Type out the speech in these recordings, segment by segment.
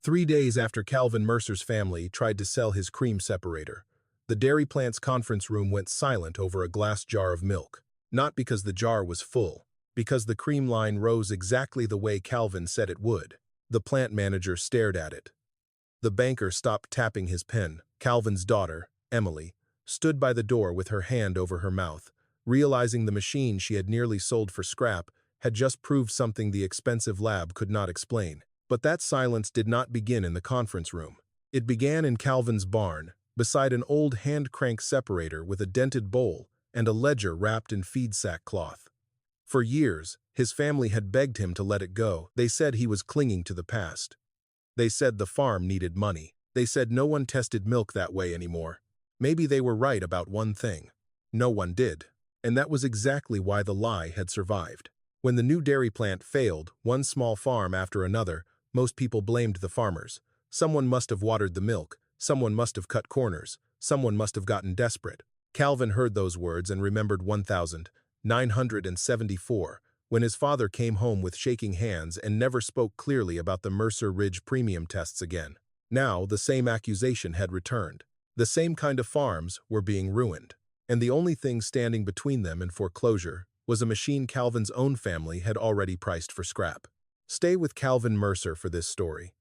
3 days after Calvin Mercer's family tried to sell his cream separator, the dairy plant's conference room went silent over a glass jar of milk. Not because the jar was full, because the cream line rose exactly the way Calvin said it would. The plant manager stared at it. The banker stopped tapping his pen. Calvin's daughter, Emily, stood by the door with her hand over her mouth, realizing the machine she had nearly sold for scrap had just proved something the expensive lab could not explain. But that silence did not begin in the conference room. It began in Calvin's barn, beside an old hand-crank separator with a dented bowl and a ledger wrapped in feed sack cloth. For years, his family had begged him to let it go. They said he was clinging to the past. They said the farm needed money. They said no one tested milk that way anymore. Maybe they were right about one thing. No one did. And that was exactly why the lie had survived. When the new dairy plant failed, one small farm after another, most people blamed the farmers. Someone must have watered the milk. Someone must have cut corners. Someone must have gotten desperate. Calvin heard those words and remembered 1974, when his father came home with shaking hands and never spoke clearly about the Mercer Ridge premium tests again. Now, the same accusation had returned. The same kind of farms were being ruined. And the only thing standing between them and foreclosure was a machine Calvin's own family had already priced for scrap. Stay with Calvin Mercer for this story,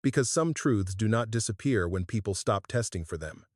because some truths do not disappear when people stop testing for them.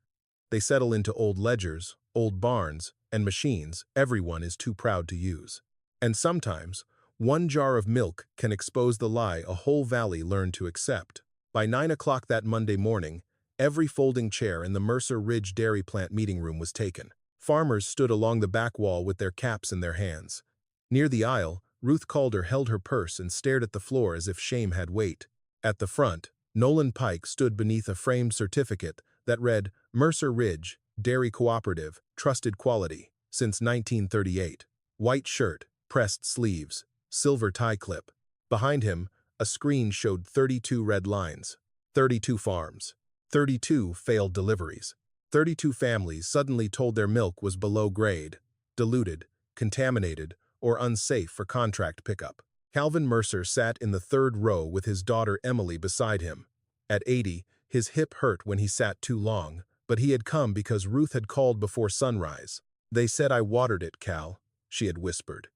They settle into old ledgers, old barns, and machines everyone is too proud to use. And sometimes, one jar of milk can expose the lie a whole valley learned to accept. By 9 o'clock that Monday morning, every folding chair in the Mercer Ridge dairy plant meeting room was taken. Farmers stood along the back wall with their caps in their hands. Near the aisle, Ruth Calder held her purse and stared at the floor as if shame had weight. At the front, Nolan Pike stood beneath a framed certificate that read, Mercer Ridge, Dairy Cooperative, Trusted Quality, since 1938. White shirt, pressed sleeves, silver tie clip. Behind him, a screen showed 32 red lines. 32 farms. 32 failed deliveries. 32 families suddenly told their milk was below grade, diluted, contaminated, or unsafe for contract pickup. Calvin Mercer sat in the third row with his daughter Emily beside him. At 80, his hip hurt when he sat too long, but he had come because Ruth had called before sunrise. They said I watered it, Cal, she had whispered.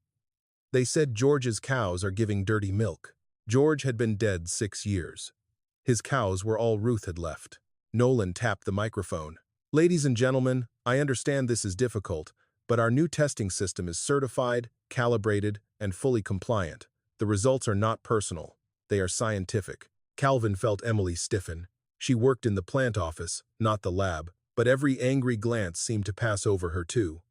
They said George's cows are giving dirty milk. George had been dead 6 years. His cows were all Ruth had left. Nolan tapped the microphone. Ladies and gentlemen, I understand this is difficult, but our new testing system is certified, calibrated, and fully compliant. The results are not personal. They are scientific. Calvin felt Emily stiffen. She worked in the plant office, not the lab, but every angry glance seemed to pass over her too.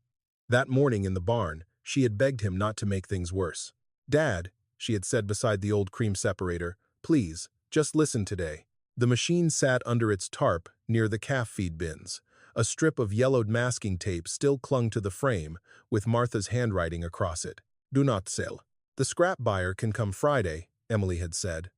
That morning in the barn, she had begged him not to make things worse. Dad, she had said beside the old cream separator, please, just listen today. The machine sat under its tarp near the calf feed bins. A strip of yellowed masking tape still clung to the frame, with Martha's handwriting across it. Do not sell. The scrap buyer can come Friday, Emily had said.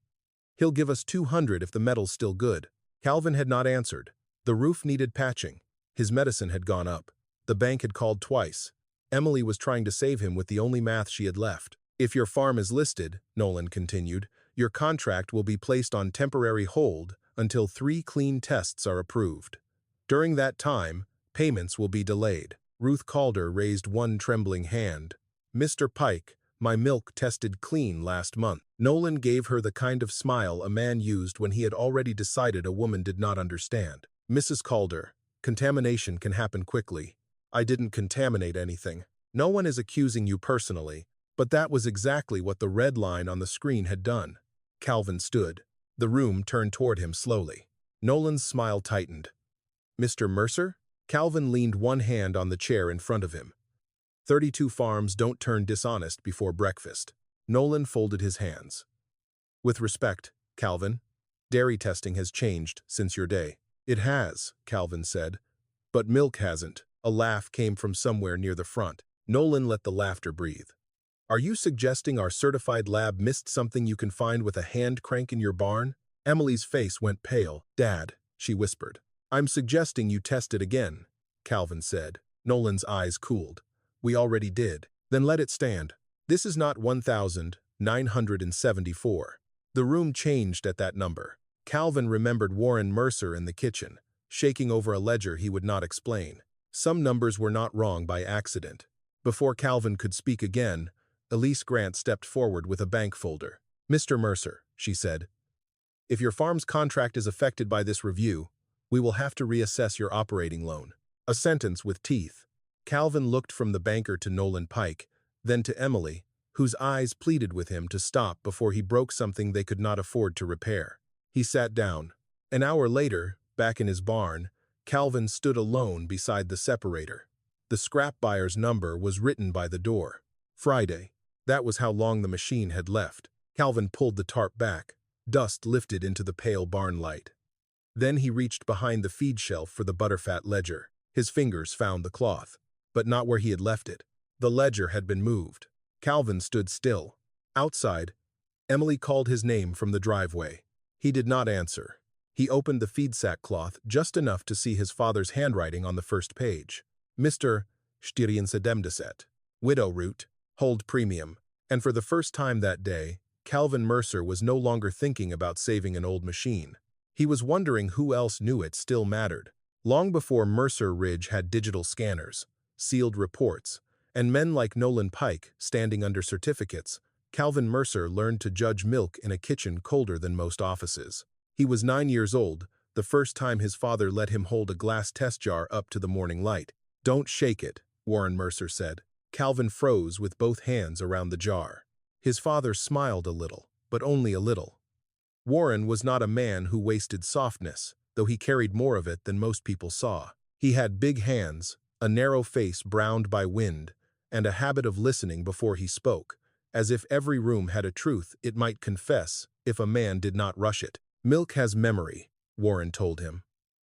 He'll give us 200 if the metal's still good. Calvin had not answered. The roof needed patching. His medicine had gone up. The bank had called twice. Emily was trying to save him with the only math she had left. If your farm is listed, Nolan continued, your contract will be placed on temporary hold until 3 clean tests are approved. During that time, payments will be delayed. Ruth Calder raised one trembling hand. Mr. Pike, my milk tested clean last month. Nolan gave her the kind of smile a man used when he had already decided a woman did not understand. Mrs. Calder, contamination can happen quickly. I didn't contaminate anything. No one is accusing you personally, but that was exactly what the red line on the screen had done. Calvin stood. The room turned toward him slowly. Nolan's smile tightened. Mr. Mercer? Calvin leaned one hand on the chair in front of him. 32 farms don't turn dishonest before breakfast. Nolan folded his hands. With respect, Calvin, dairy testing has changed since your day. It has, Calvin said. But milk hasn't. A laugh came from somewhere near the front. Nolan let the laughter breathe. Are you suggesting our certified lab missed something you can find with a hand crank in your barn? Emily's face went pale. Dad, she whispered. I'm suggesting you test it again, Calvin said. Nolan's eyes cooled. We already did. Then let it stand. This is not 1974. The room changed at that number. Calvin remembered Warren Mercer in the kitchen, shaking over a ledger he would not explain. Some numbers were not wrong by accident. Before Calvin could speak again, Elise Grant stepped forward with a bank folder. "Mr. Mercer," she said, "if your farm's contract is affected by this review, we will have to reassess your operating loan." A sentence with teeth. Calvin looked from the banker to Nolan Pike, then to Emily, whose eyes pleaded with him to stop before he broke something they could not afford to repair. He sat down. An hour later, back in his barn, Calvin stood alone beside the separator. The scrap buyer's number was written by the door. Friday. That was how long the machine had left. Calvin pulled the tarp back. Dust lifted into the pale barn light. Then he reached behind the feed shelf for the butterfat ledger. His fingers found the cloth, but not where he had left it. The ledger had been moved. Calvin stood still. Outside, Emily called his name from the driveway. He did not answer. He opened the feed sack cloth just enough to see his father's handwriting on the first page. Mr. Stiriensedemdeset. Widow root. Hold premium. And for the first time that day, Calvin Mercer was no longer thinking about saving an old machine. He was wondering who else knew it still mattered. Long before Mercer Ridge had digital scanners, sealed reports, and men like Nolan Pike standing under certificates, Calvin Mercer learned to judge milk in a kitchen colder than most offices. He was 9 years old, the first time his father let him hold a glass test jar up to the morning light. "Don't shake it," Warren Mercer said. Calvin froze with both hands around the jar. His father smiled a little, but only a little. Warren was not a man who wasted softness, though he carried more of it than most people saw. He had big hands, a narrow face browned by wind, and a habit of listening before he spoke, as if every room had a truth it might confess if a man did not rush it. "Milk has memory," Warren told him.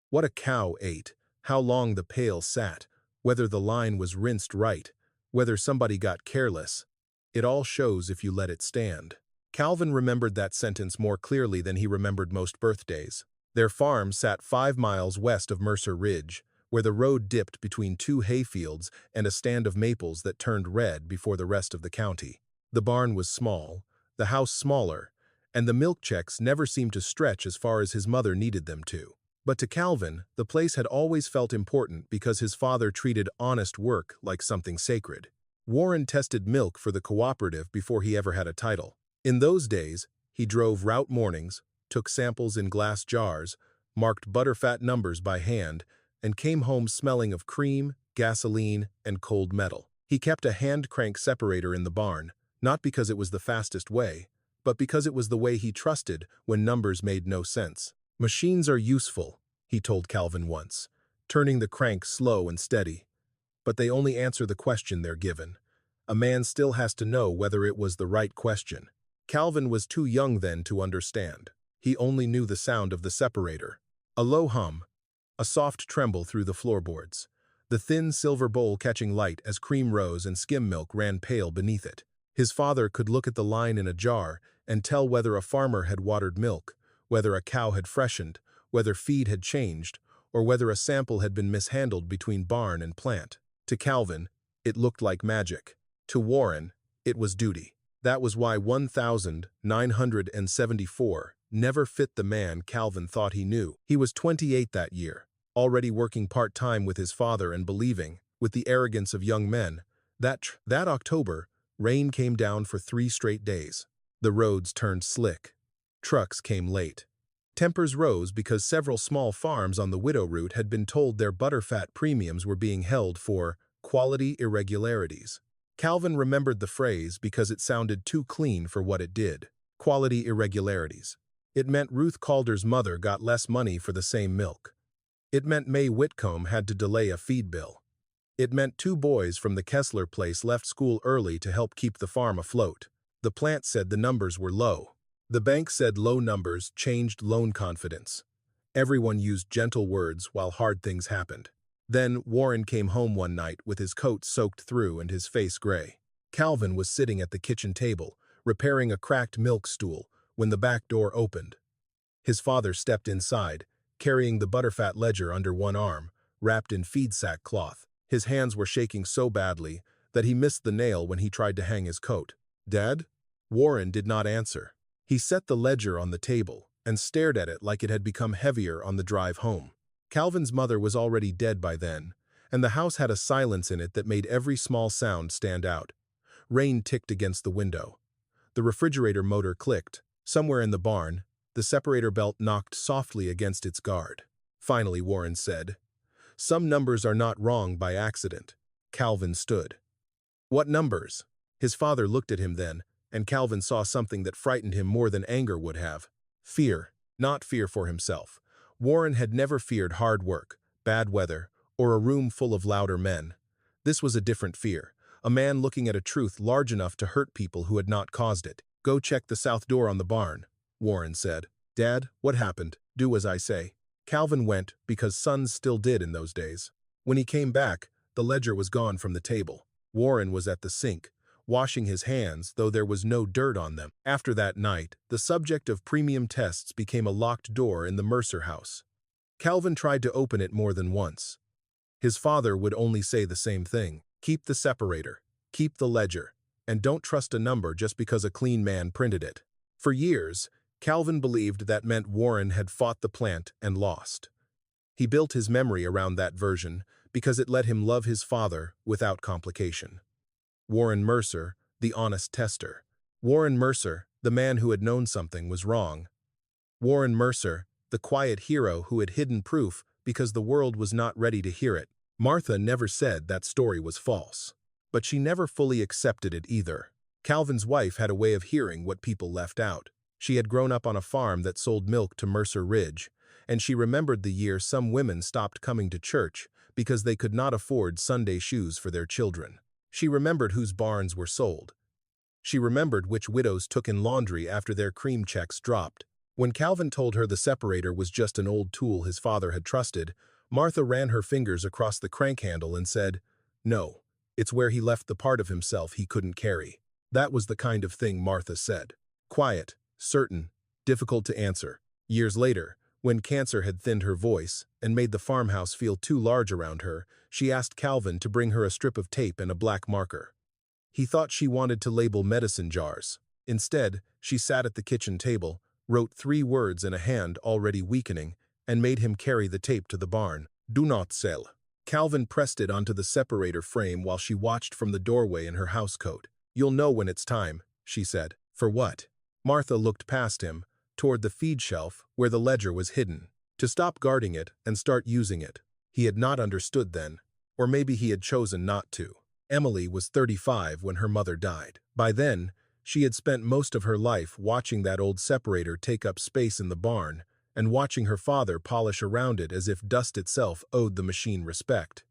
What a cow ate, how long the pail sat, whether the line was rinsed right, whether somebody got careless. It all shows if you let it stand. Calvin remembered that sentence more clearly than he remembered most birthdays. Their farm sat 5 miles west of Mercer Ridge, where the road dipped between 2 hayfields and a stand of maples that turned red before the rest of the county. The barn was small, the house smaller, and the milk checks never seemed to stretch as far as his mother needed them to. But to Calvin, the place had always felt important because his father treated honest work like something sacred. Warren tested milk for the cooperative before he ever had a title. In those days, he drove route mornings, took samples in glass jars, marked butterfat numbers by hand, and came home smelling of cream, gasoline, and cold metal. He kept a hand-crank separator in the barn, not because it was the fastest way, but because it was the way he trusted when numbers made no sense. "Machines are useful," he told Calvin once, turning the crank slow and steady. "But they only answer the question they're given. A man still has to know whether it was the right question." Calvin was too young then to understand. He only knew the sound of the separator. A low hum, a soft tremble through the floorboards, the thin silver bowl catching light as cream rose and skim milk ran pale beneath it. His father could look at the line in a jar and tell whether a farmer had watered milk, whether a cow had freshened, whether feed had changed, or whether a sample had been mishandled between barn and plant. To Calvin, it looked like magic. To Warren, it was duty. That was why 1974 never fit the man Calvin thought he knew. He was 28 that year, already working part-time with his father and believing, with the arrogance of young men, that October, rain came down for 3 straight days. The roads turned slick. Trucks came late. Tempers rose because several small farms on the widow route had been told their butterfat premiums were being held for quality irregularities. Calvin remembered the phrase because it sounded too clean for what it did. Quality irregularities. It meant Ruth Calder's mother got less money for the same milk. It meant May Whitcomb had to delay a feed bill. It meant 2 boys from the Kessler place left school early to help keep the farm afloat. The plant said the numbers were low. The bank said low numbers changed loan confidence. Everyone used gentle words while hard things happened. Then Warren came home one night with his coat soaked through and his face gray. Calvin was sitting at the kitchen table, repairing a cracked milk stool, when the back door opened. His father stepped inside, carrying the butterfat ledger under one arm, wrapped in feed sack cloth. His hands were shaking so badly that he missed the nail when he tried to hang his coat. "Dad?" Warren did not answer. He set the ledger on the table, and stared at it like it had become heavier on the drive home. Calvin's mother was already dead by then, and the house had a silence in it that made every small sound stand out. Rain ticked against the window. The refrigerator motor clicked. Somewhere in the barn, the separator belt knocked softly against its guard. Finally, Warren said, "Some numbers are not wrong by accident." Calvin stood. "What numbers?" His father looked at him then, and Calvin saw something that frightened him more than anger would have. Fear, not fear for himself. Warren had never feared hard work, bad weather, or a room full of louder men. This was a different fear, a man looking at a truth large enough to hurt people who had not caused it. "Go check the south door on the barn," Warren said. "Dad, what happened? Do as I say." Calvin went, because sons still did in those days. When he came back, the ledger was gone from the table. Warren was at the sink, washing his hands, though there was no dirt on them. After that night, the subject of premium tests became a locked door in the Mercer house. Calvin tried to open it more than once. His father would only say the same thing: keep the separator, keep the ledger, and don't trust a number just because a clean man printed it. For years, Calvin believed that meant Warren had fought the plant and lost. He built his memory around that version because it let him love his father without complication. Warren Mercer, the honest tester. Warren Mercer, the man who had known something was wrong. Warren Mercer, the quiet hero who had hidden proof because the world was not ready to hear it. Martha never said that story was false, but she never fully accepted it either. Calvin's wife had a way of hearing what people left out. She had grown up on a farm that sold milk to Mercer Ridge, and she remembered the year some women stopped coming to church because they could not afford Sunday shoes for their children. She remembered whose barns were sold. She remembered which widows took in laundry after their cream checks dropped. When Calvin told her the separator was just an old tool his father had trusted, Martha ran her fingers across the crank handle and said, "No, it's where he left the part of himself he couldn't carry." That was the kind of thing Martha said. Quiet, certain, difficult to answer. Years later, when cancer had thinned her voice and made the farmhouse feel too large around her, she asked Calvin to bring her a strip of tape and a black marker. He thought she wanted to label medicine jars. Instead, she sat at the kitchen table, wrote 3 words in a hand already weakening, and made him carry the tape to the barn. "Do not sell." Calvin pressed it onto the separator frame while she watched from the doorway in her housecoat. "You'll know when it's time," she said. "For what?" Martha looked past him, toward the feed shelf where the ledger was hidden. To stop guarding it and start using it. He had not understood then, or maybe he had chosen not to. Emily was 35 when her mother died. By then, she had spent most of her life watching that old separator take up space in the barn and watching her father polish around it as if dust itself owed the machine respect.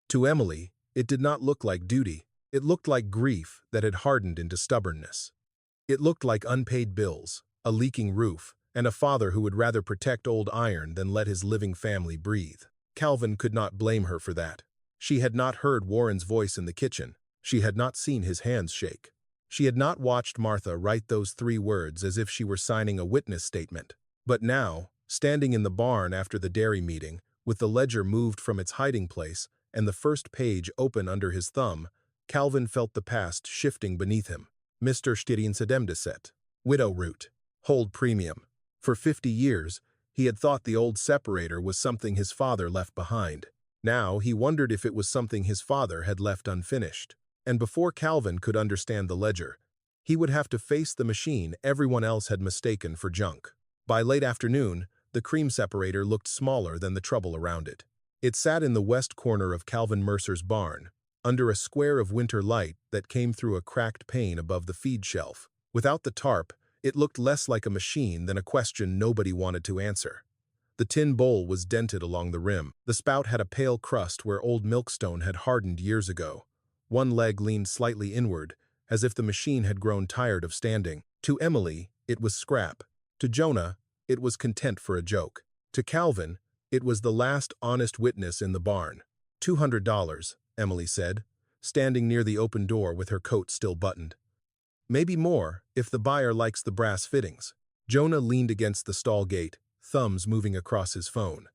To Emily, it did not look like duty. It looked like grief that had hardened into stubbornness. It looked like unpaid bills, a leaking roof, and a father who would rather protect old iron than let his living family breathe. Calvin could not blame her for that. She had not heard Warren's voice in the kitchen. She had not seen his hands shake. She had not watched Martha write those 3 words as if she were signing a witness statement. But now, standing in the barn after the dairy meeting, with the ledger moved from its hiding place and the first page open under his thumb, Calvin felt the past shifting beneath him. Mr. 470. Widow root. Hold premium. For 50 years, he had thought the old separator was something his father left behind. Now he wondered if it was something his father had left unfinished. And before Calvin could understand the ledger, he would have to face the machine everyone else had mistaken for junk. By late afternoon, the cream separator looked smaller than the trouble around it. It sat in the west corner of Calvin Mercer's barn, under a square of winter light that came through a cracked pane above the feed shelf. Without the tarp, it looked less like a machine than a question nobody wanted to answer. The tin bowl was dented along the rim. The spout had a pale crust where old milkstone had hardened years ago. One leg leaned slightly inward, as if the machine had grown tired of standing. To Emily, it was scrap. To Jonah, it was content for a joke. To Calvin, it was the last honest witness in the barn. $200, Emily said, standing near the open door with her coat still buttoned. Maybe more, if the buyer likes the brass fittings. Jonah leaned against the stall gate, thumbs moving across his phone.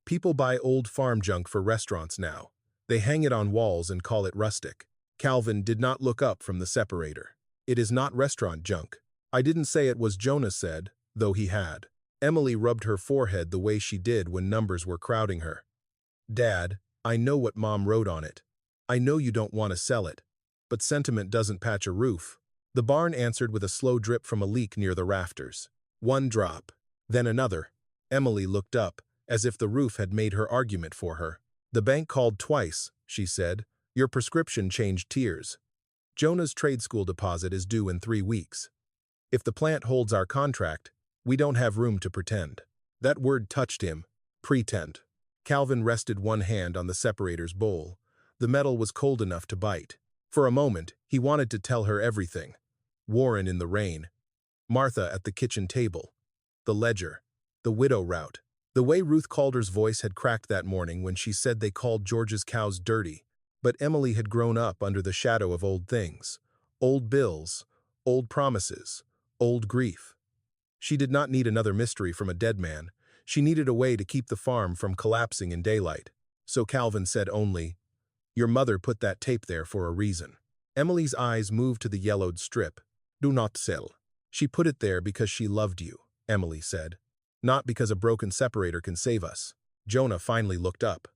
People buy old farm junk for restaurants now. They hang it on walls and call it rustic. Calvin did not look up from the separator. "It is not restaurant junk." "I didn't say it was," Jonah said, though he had. Emily rubbed her forehead the way she did when numbers were crowding her. "Dad, I know what Mom wrote on it. I know you don't want to sell it. But sentiment doesn't patch a roof." The barn answered with a slow drip from a leak near the rafters. One drop, then another. Emily looked up, as if the roof had made her argument for her. "The bank called twice," she said. "Your prescription changed tiers. Jonah's trade school deposit is due in 3 weeks. If the plant holds our contract, we don't have room to pretend." That word touched him. Pretend. Calvin rested one hand on the separator's bowl. The metal was cold enough to bite. For a moment, he wanted to tell her everything. Warren in the rain. Martha at the kitchen table. The ledger. The widow route. The way Ruth Calder's voice had cracked that morning when she said they called George's cows dirty. But Emily had grown up under the shadow of old things. Old bills. Old promises. Old grief. She did not need another mystery from a dead man. She needed a way to keep the farm from collapsing in daylight. So Calvin said only, "Your mother put that tape there for a reason." Emily's eyes moved to the yellowed strip. "Do not sell." "She put it there because she loved you," Emily said. "Not because a broken separator can save us." Jonah finally looked up.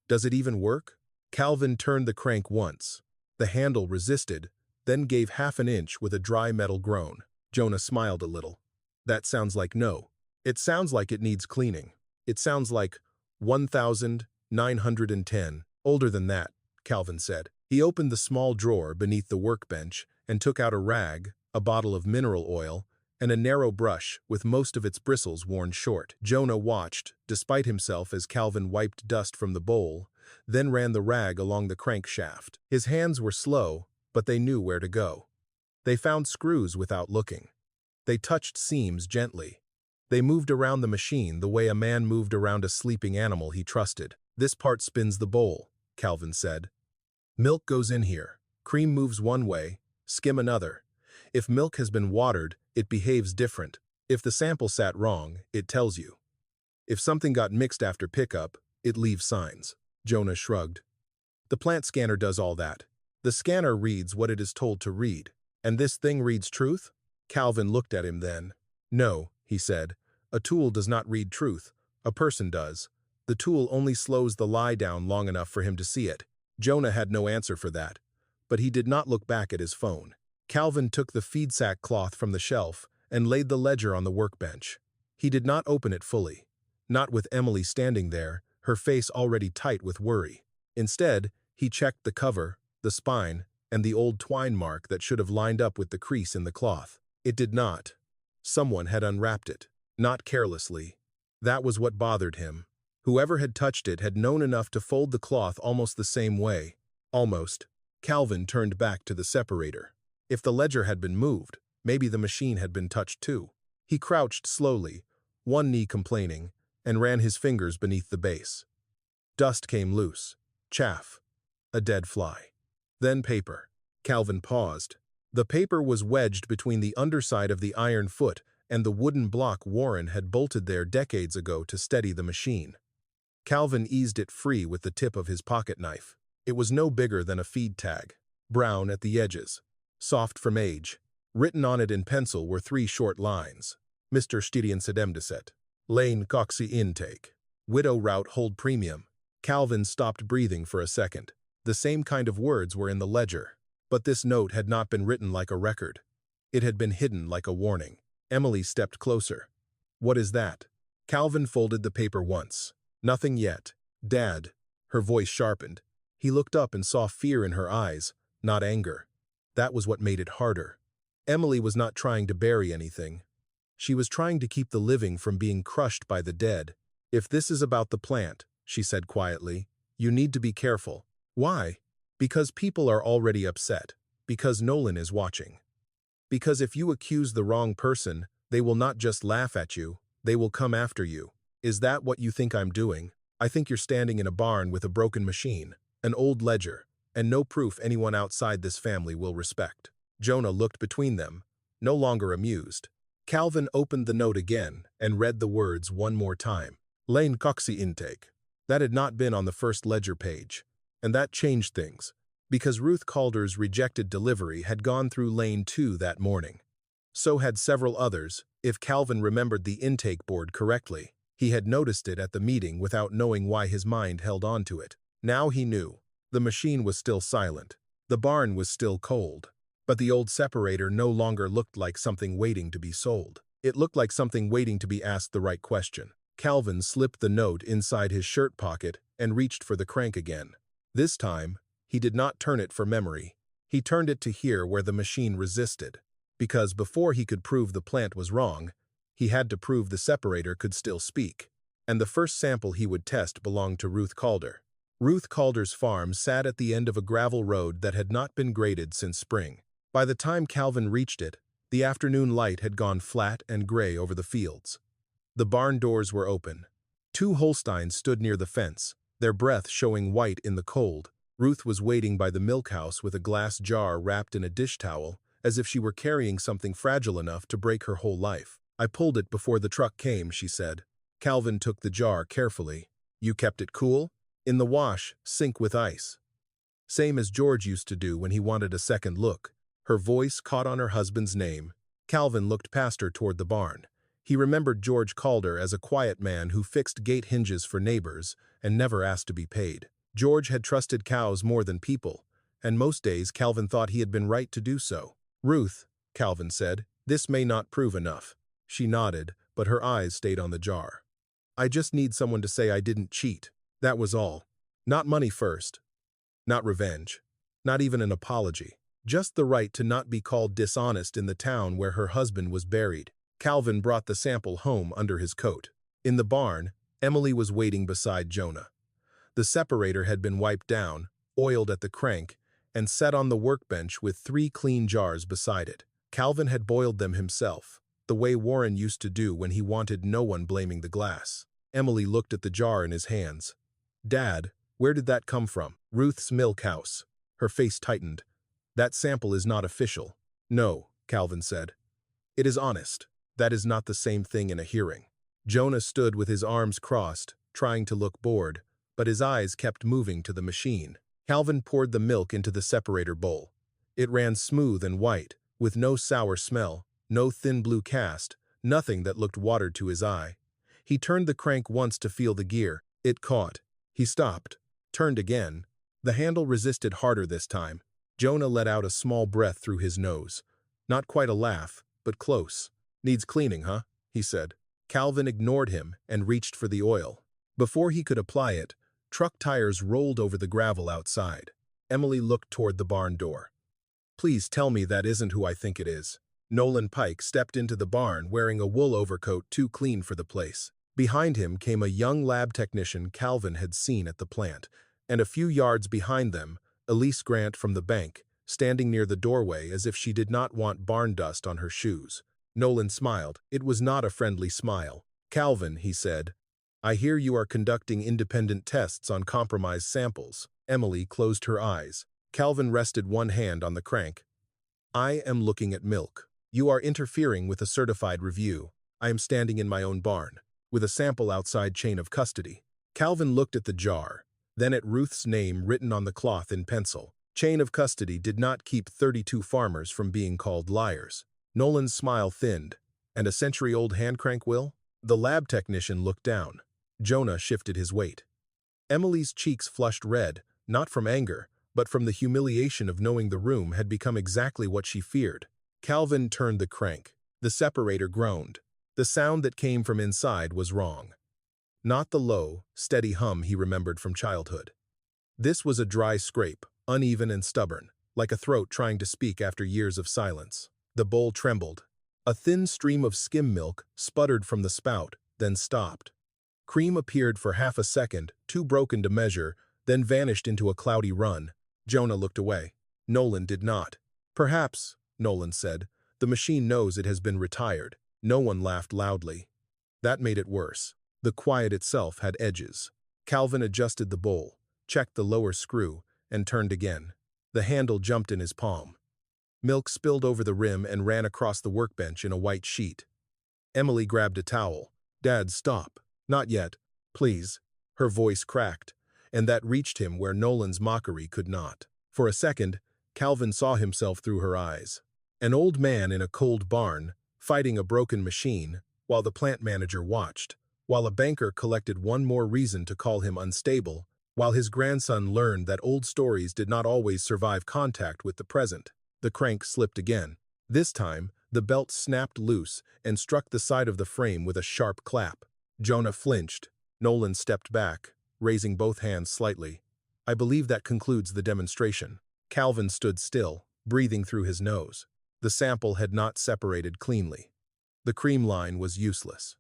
"Does it even work?" Calvin turned the crank once. The handle resisted, then gave half an inch with a dry metal groan. Jonah smiled a little. "That sounds like no. It sounds like it needs cleaning. It sounds like 1910. Older than that," Calvin said. He opened the small drawer beneath the workbench and took out a rag, a bottle of mineral oil, and a narrow brush with most of its bristles worn short. Jonah watched, despite himself, as Calvin wiped dust from the bowl, then ran the rag along the crankshaft. His hands were slow, but they knew where to go. They found screws without looking. They touched seams gently. They moved around the machine the way a man moved around a sleeping animal he trusted. "This part spins the bowl," Calvin said. "Milk goes in here. Cream moves one way, skim another. If milk has been watered, it behaves different. If the sample sat wrong, it tells you. If something got mixed after pickup, it leaves signs." Jonah shrugged. "The plant scanner does all that. The scanner reads what it is told to read. And this thing reads truth?" Calvin looked at him then. "No," he said. "A tool does not read truth. A person does. The tool only slows the lie down long enough for him to see it." Jonah had no answer for that, but he did not look back at his phone. Calvin took the feed sack cloth from the shelf and laid the ledger on the workbench. He did not open it fully, not with Emily standing there, her face already tight with worry. Instead, he checked the cover, the spine, and the old twine mark that should have lined up with the crease in the cloth. It did not. Someone had unwrapped it, not carelessly. That was what bothered him. Whoever had touched it had known enough to fold the cloth almost the same way. Almost. Calvin turned back to the separator. If the ledger had been moved, maybe the machine had been touched too. He crouched slowly, one knee complaining, and ran his fingers beneath the base. Dust came loose. Chaff. A dead fly. Then paper. Calvin paused. The paper was wedged between the underside of the iron foot and the wooden block Warren had bolted there decades ago to steady the machine. Calvin eased it free with the tip of his pocket knife. It was no bigger than a feed tag, brown at the edges, soft from age. Written on it in pencil were 3 short lines. "Mr. Stidian Sedemdeset. Lane Coxey Intake. Widow Route Hold Premium." Calvin stopped breathing for a second. The same kind of words were in the ledger, but this note had not been written like a record. It had been hidden like a warning. Emily stepped closer. "What is that?" Calvin folded the paper once. "Nothing yet. Dad." Her voice sharpened. He looked up and saw fear in her eyes, not anger. That was what made it harder. Emily was not trying to bury anything. She was trying to keep the living from being crushed by the dead. "If this is about the plant," she said quietly, "you need to be careful." "Why?" "Because people are already upset. Because Nolan is watching. Because if you accuse the wrong person, they will not just laugh at you, they will come after you. Is that what you think I'm doing? I think you're standing in a barn with a broken machine, an old ledger, and no proof anyone outside this family will respect." Jonah looked between them, no longer amused. Calvin opened the note again and read the words one more time. "Lane Coxey Intake." That had not been on the first ledger page, and that changed things, because Ruth Calder's rejected delivery had gone through lane 2 that morning. So had several others, if Calvin remembered the intake board correctly. He had noticed it at the meeting without knowing why his mind held on to it. Now he knew. The machine was still silent. The barn was still cold. But the old separator no longer looked like something waiting to be sold. It looked like something waiting to be asked the right question. Calvin slipped the note inside his shirt pocket and reached for the crank again. This time, he did not turn it for memory. He turned it to hear where the machine resisted. Because before he could prove the plant was wrong, he had to prove the separator could still speak. And the first sample he would test belonged to Ruth Calder. Ruth Calder's farm sat at the end of a gravel road that had not been graded since spring. By the time Calvin reached it, the afternoon light had gone flat and gray over the fields. The barn doors were open. 2 Holsteins stood near the fence, their breath showing white in the cold. Ruth was waiting by the milk house with a glass jar wrapped in a dish towel, as if she were carrying something fragile enough to break her whole life. "I pulled it before the truck came," she said. Calvin took the jar carefully. "You kept it cool?" "In the wash, sink with ice. Same as George used to do when he wanted a second look." Her voice caught on her husband's name. Calvin looked past her toward the barn. He remembered George Calder as a quiet man who fixed gate hinges for neighbors and never asked to be paid. George had trusted cows more than people, and most days Calvin thought he had been right to do so. "Ruth," Calvin said, "this may not prove enough." She nodded, but her eyes stayed on the jar. "I just need someone to say I didn't cheat. That was all. Not money first. Not revenge. Not even an apology. Just the right to not be called dishonest in the town where her husband was buried." Calvin brought the sample home under his coat. In the barn, Emily was waiting beside Jonah. The separator had been wiped down, oiled at the crank, and set on the workbench with 3 clean jars beside it. Calvin had boiled them himself, the way Warren used to do when he wanted no one blaming the glass. Emily looked at the jar in his hands. "Dad, where did that come from?" "Ruth's milk house." Her face tightened. "That sample is not official." "No," Calvin said. "It is honest. That is not the same thing in a hearing." Jonah stood with his arms crossed, trying to look bored, but his eyes kept moving to the machine. Calvin poured the milk into the separator bowl. It ran smooth and white, with no sour smell, no thin blue cast, nothing that looked watered to his eye. He turned the crank once to feel the gear. It caught. He stopped, turned again. The handle resisted harder this time. Jonah let out a small breath through his nose. Not quite a laugh, but close. "Needs cleaning, huh?" he said. Calvin ignored him and reached for the oil. Before he could apply it, truck tires rolled over the gravel outside. Emily looked toward the barn door. "Please tell me that isn't who I think it is." Nolan Pike stepped into the barn wearing a wool overcoat too clean for the place. Behind him came a young lab technician Calvin had seen at the plant, and a few yards behind them, Elise Grant from the bank, standing near the doorway as if she did not want barn dust on her shoes. Nolan smiled. It was not a friendly smile. "Calvin," he said, "I hear you are conducting independent tests on compromised samples." Emily closed her eyes. Calvin rested one hand on the crank. "I am looking at milk. You are interfering with a certified review. I am standing in my own barn, with a sample outside chain of custody." Calvin looked at the jar, then at Ruth's name written on the cloth in pencil. Chain of custody did not keep 32 farmers from being called liars. Nolan's smile thinned. "And a century-old hand crank will?" The lab technician looked down. Jonah shifted his weight. Emily's cheeks flushed red, not from anger, but from the humiliation of knowing the room had become exactly what she feared. Calvin turned the crank. The separator groaned. The sound that came from inside was wrong. Not the low, steady hum he remembered from childhood. This was a dry scrape, uneven and stubborn, like a throat trying to speak after years of silence. The bowl trembled. A thin stream of skim milk sputtered from the spout, then stopped. Cream appeared for half a second, too broken to measure, then vanished into a cloudy run. Jonah looked away. Nolan did not. "Perhaps," Nolan said, "the machine knows it has been retired." No one laughed loudly. That made it worse. The quiet itself had edges. Calvin adjusted the bowl, checked the lower screw, and turned again. The handle jumped in his palm. Milk spilled over the rim and ran across the workbench in a white sheet. Emily grabbed a towel. "Dad, stop." "Not yet. Please." Her voice cracked, and that reached him where Nolan's mockery could not. For a second, Calvin saw himself through her eyes. An old man in a cold barn, fighting a broken machine, while the plant manager watched, while a banker collected one more reason to call him unstable, while his grandson learned that old stories did not always survive contact with the present. The crank slipped again. This time, the belt snapped loose and struck the side of the frame with a sharp clap. Jonah flinched. Nolan stepped back, raising both hands slightly. "I believe that concludes the demonstration." Calvin stood still, breathing through his nose. The sample had not separated cleanly. The cream line was useless.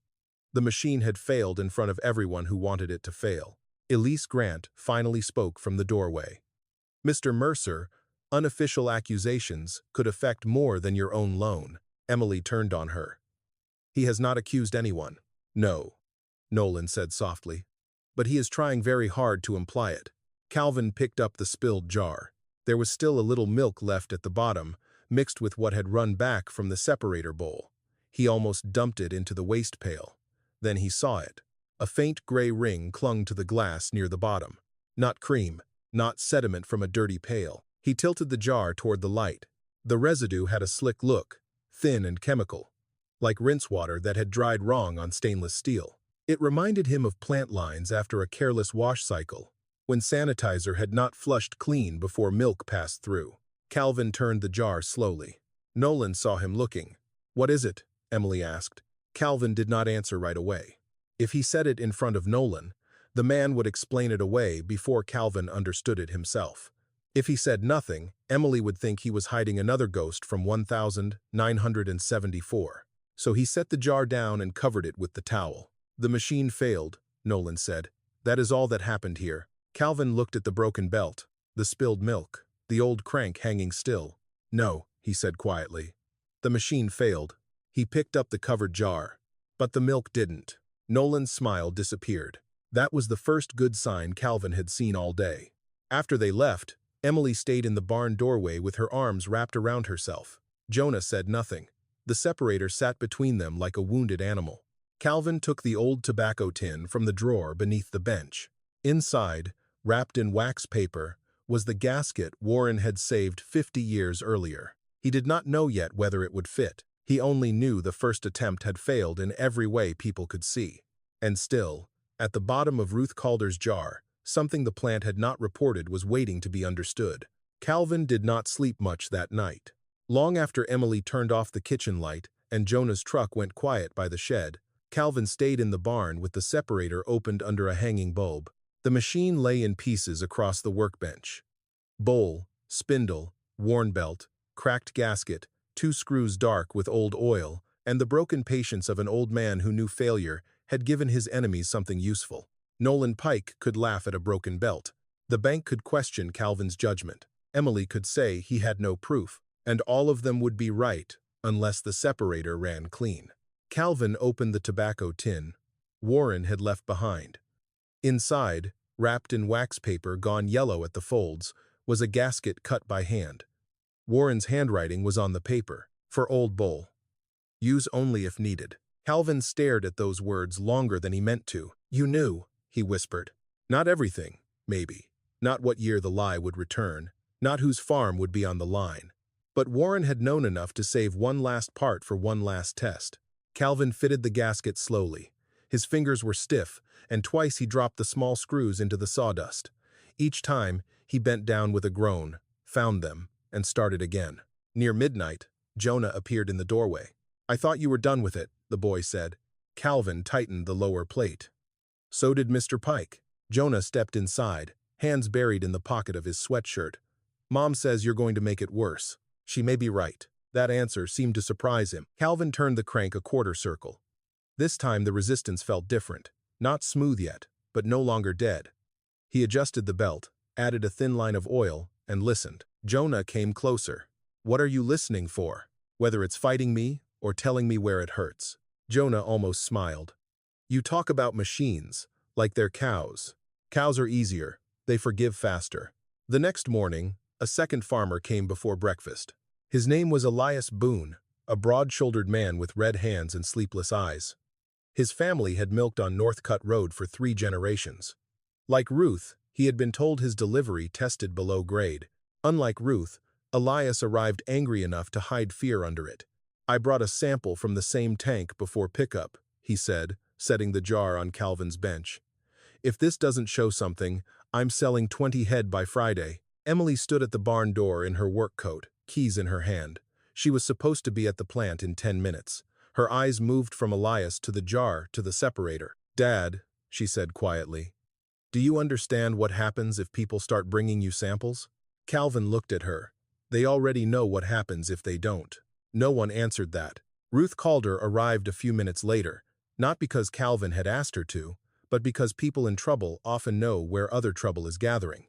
The machine had failed in front of everyone who wanted it to fail. Elise Grant finally spoke from the doorway. "Mr. Mercer, unofficial accusations could affect more than your own loan." Emily turned on her. "He has not accused anyone." "No," Nolan said softly. "But he is trying very hard to imply it." Calvin picked up the spilled jar. There was still a little milk left at the bottom, mixed with what had run back from the separator bowl. He almost dumped it into the waste pail. Then he saw it. A faint gray ring clung to the glass near the bottom. Not cream, not sediment from a dirty pail. He tilted the jar toward the light. The residue had a slick look, thin and chemical, like rinse water that had dried wrong on stainless steel. It reminded him of plant lines after a careless wash cycle, when sanitizer had not flushed clean before milk passed through. Calvin turned the jar slowly. Nolan saw him looking. "What is it?" Emily asked. Calvin did not answer right away. If he said it in front of Nolan, the man would explain it away before Calvin understood it himself. If he said nothing, Emily would think he was hiding another ghost from 1974. So he set the jar down and covered it with the towel. "The machine failed," Nolan said. "That is all that happened here." Calvin looked at the broken belt, the spilled milk, the old crank hanging still. "No," he said quietly. "The machine failed." He picked up the covered jar. But the milk didn't. Nolan's smile disappeared. That was the first good sign Calvin had seen all day. After they left, Emily stayed in the barn doorway with her arms wrapped around herself. Jonah said nothing. The separator sat between them like a wounded animal. Calvin took the old tobacco tin from the drawer beneath the bench. Inside, wrapped in wax paper, was the gasket Warren had saved 50 years earlier. He did not know yet whether it would fit. He only knew the first attempt had failed in every way people could see. And still, at the bottom of Ruth Calder's jar, something the plant had not reported was waiting to be understood. Calvin did not sleep much that night. Long after Emily turned off the kitchen light and Jonah's truck went quiet by the shed, Calvin stayed in the barn with the separator opened under a hanging bulb. The machine lay in pieces across the workbench. Bowl, spindle, worn belt, cracked gasket, 2 screws dark with old oil, and the broken patience of an old man who knew failure had given his enemies something useful. Nolan Pike could laugh at a broken belt. The bank could question Calvin's judgment. Emily could say he had no proof, and all of them would be right unless the separator ran clean. Calvin opened the tobacco tin Warren had left behind. Inside, wrapped in wax paper gone yellow at the folds, was a gasket cut by hand. Warren's handwriting was on the paper. "For Old Bull. Use only if needed." Calvin stared at those words longer than he meant to. "You knew," he whispered. "Not everything, maybe. Not what year the lie would return. Not whose farm would be on the line. But Warren had known enough to save one last part for one last test." Calvin fitted the gasket slowly. His fingers were stiff, and twice he dropped the small screws into the sawdust. Each time, he bent down with a groan, found them, and started again. Near midnight, Jonah appeared in the doorway. "I thought you were done with it," the boy said. Calvin tightened the lower plate. So did Mr. Pike. Jonah stepped inside, hands buried in the pocket of his sweatshirt. "Mom says you're going to make it worse. She may be right." That answer seemed to surprise him. Calvin turned the crank a quarter circle. This time the resistance felt different. Not smooth yet, but no longer dead. He adjusted the belt, added a thin line of oil, and listened. Jonah came closer. "What are you listening for? Whether it's fighting me or telling me where it hurts." Jonah almost smiled. "You talk about machines, like they're cows. Cows are easier. They forgive faster." The next morning, a second farmer came before breakfast. His name was Elias Boone, a broad-shouldered man with red hands and sleepless eyes. His family had milked on Northcutt Road for 3 generations. Like Ruth, he had been told his delivery tested below grade. Unlike Ruth, Elias arrived angry enough to hide fear under it. "I brought a sample from the same tank before pickup," he said, setting the jar on Calvin's bench. "If this doesn't show something, I'm selling 20 head by Friday." Emily stood at the barn door in her work coat, keys in her hand. She was supposed to be at the plant in 10 minutes. Her eyes moved from Elias to the jar to the separator. "Dad," she said quietly, "do you understand what happens if people start bringing you samples?" Calvin looked at her. They already know what happens if they don't. No one answered that. Ruth Calder arrived a few minutes later, not because Calvin had asked her to, but because people in trouble often know where other trouble is gathering.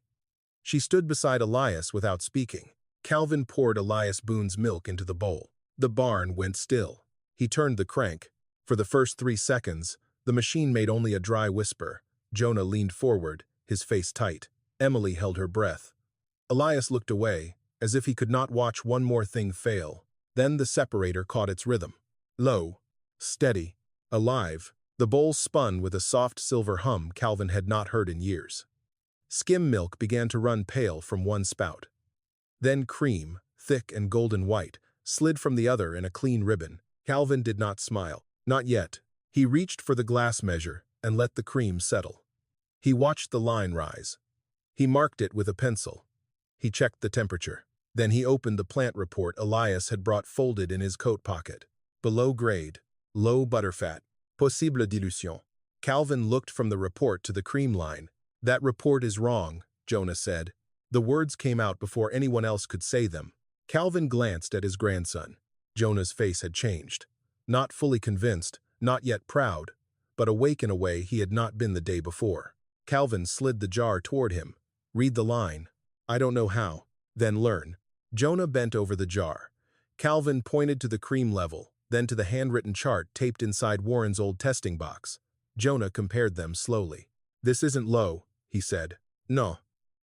She stood beside Elias without speaking. Calvin poured Elias Boone's milk into the bowl. The barn went still. He turned the crank. For the first 3 seconds, the machine made only a dry whisper. Jonah leaned forward, his face tight. Emily held her breath. Elias looked away, as if he could not watch one more thing fail. Then the separator caught its rhythm. Low, steady, alive, the bowl spun with a soft silver hum Calvin had not heard in years. Skim milk began to run pale from one spout. Then cream, thick and golden white, slid from the other in a clean ribbon. Calvin did not smile. Not yet. He reached for the glass measure and let the cream settle. He watched the line rise. He marked it with a pencil. He checked the temperature. Then he opened the plant report Elias had brought folded in his coat pocket. Below grade, low butterfat, possible dilution. Calvin looked from the report to the cream line. "That report is wrong," Jonah said. The words came out before anyone else could say them. Calvin glanced at his grandson. Jonah's face had changed. Not fully convinced, not yet proud, but awake in a way he had not been the day before. Calvin slid the jar toward him. "Read the line." "I don't know how." "Then learn." Jonah bent over the jar. Calvin pointed to the cream level, then to the handwritten chart taped inside Warren's old testing box. Jonah compared them slowly. "This isn't low," he said. "No.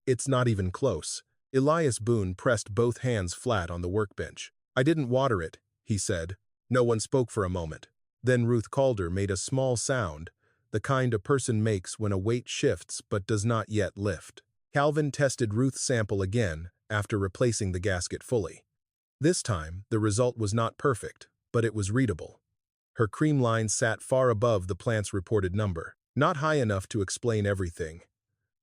It's not even close." Elias Boone pressed both hands flat on the workbench. "I didn't water it," he said. No one spoke for a moment. Then Ruth Calder made a small sound, the kind a person makes when a weight shifts but does not yet lift. Calvin tested Ruth's sample again after replacing the gasket fully. This time, the result was not perfect, but it was readable. Her cream line sat far above the plant's reported number, not high enough to explain everything.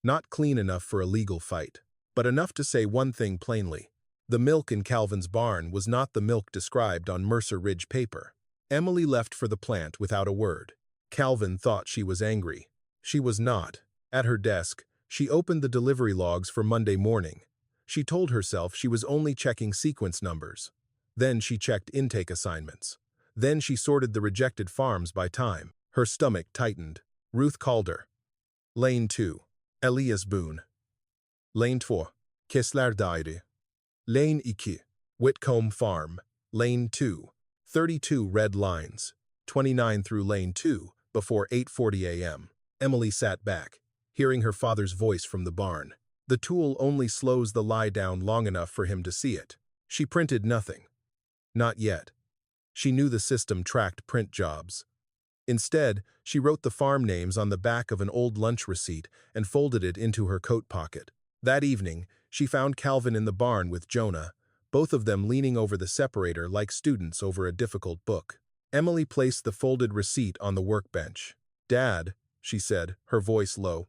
Not clean enough for a legal fight, but enough to say one thing plainly. The milk in Calvin's barn was not the milk described on Mercer Ridge paper. Emily left for the plant without a word. Calvin thought she was angry. She was not. At her desk, she opened the delivery logs for Monday morning. She told herself she was only checking sequence numbers. Then she checked intake assignments. Then she sorted the rejected farms by time. Her stomach tightened. Ruth Calder. Lane 2. Elias Boone. Lane 4. Kessler Daire. Lane 2. Whitcomb Farm. Lane 2. 32 red lines. 29 through Lane 2 before 8:40 a.m. Emily sat back, hearing her father's voice from the barn. The tool only slows the lie down long enough for him to see it. She printed nothing. Not yet. She knew the system tracked print jobs. Instead, she wrote the farm names on the back of an old lunch receipt and folded it into her coat pocket. That evening, she found Calvin in the barn with Jonah, both of them leaning over the separator like students over a difficult book. Emily placed the folded receipt on the workbench. "Dad," she said, her voice low,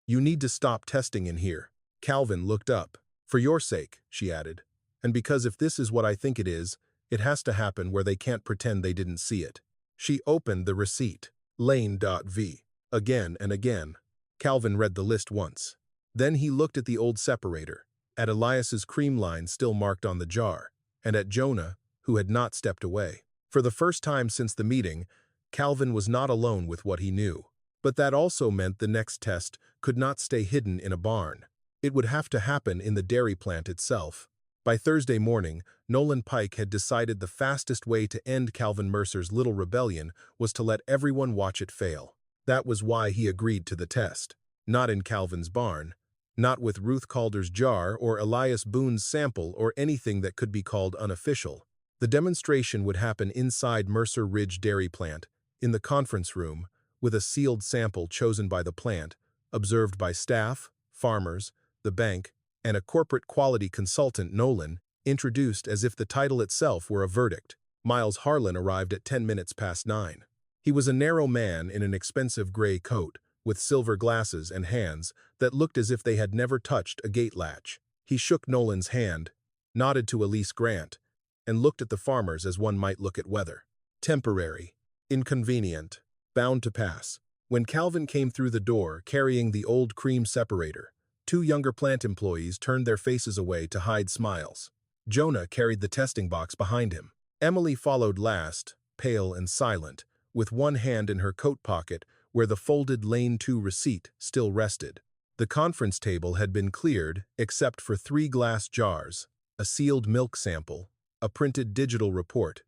"you need to stop testing in here." Calvin looked up. "For your sake," she added, "and because if this is what I think it has to happen where they can't pretend they didn't see it." She opened the receipt. Lane.v. Again and again. Calvin read the list once. Then he looked at the old separator, at Elias's cream line still marked on the jar, and at Jonah, who had not stepped away. For the first time since the meeting, Calvin was not alone with what he knew. But that also meant the next test could not stay hidden in a barn. It would have to happen in the dairy plant itself. By Thursday morning, Nolan Pike had decided the fastest way to end Calvin Mercer's little rebellion was to let everyone watch it fail. That was why he agreed to the test. Not in Calvin's barn, not with Ruth Calder's jar or Elias Boone's sample or anything that could be called unofficial. The demonstration would happen inside Mercer Ridge Dairy Plant, in the conference room, with a sealed sample chosen by the plant, observed by staff, farmers, the bank, and a corporate quality consultant, Nolan, introduced as if the title itself were a verdict. Miles Harlan arrived at 10 minutes past 9. He was a narrow man in an expensive gray coat, with silver glasses and hands that looked as if they had never touched a gate latch. He shook Nolan's hand, nodded to Elise Grant, and looked at the farmers as one might look at weather. Temporary, inconvenient, bound to pass. When Calvin came through the door carrying the old cream separator, two younger plant employees turned their faces away to hide smiles. Jonah carried the testing box behind him. Emily followed last, pale and silent, with one hand in her coat pocket where the folded Lane 2 receipt still rested. The conference table had been cleared except for 3 glass jars, a sealed milk sample, a printed digital report,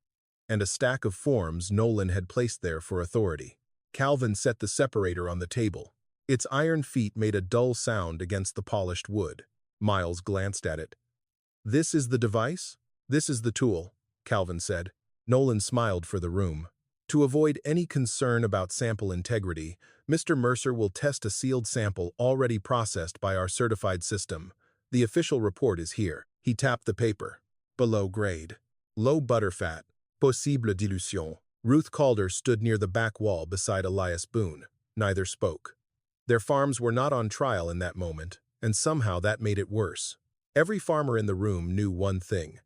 and a stack of forms Nolan had placed there for authority. Calvin set the separator on the table. Its iron feet made a dull sound against the polished wood. Miles glanced at it. "This is the device? This is the tool," Calvin said. Nolan smiled for the room. "To avoid any concern about sample integrity, Mr. Mercer will test a sealed sample already processed by our certified system. The official report is here." He tapped the paper. "Below grade. Low butterfat. Possible dilution." Ruth Calder stood near the back wall beside Elias Boone. Neither spoke. Their farms were not on trial in that moment, and somehow that made it worse. Every farmer in the room knew one thing.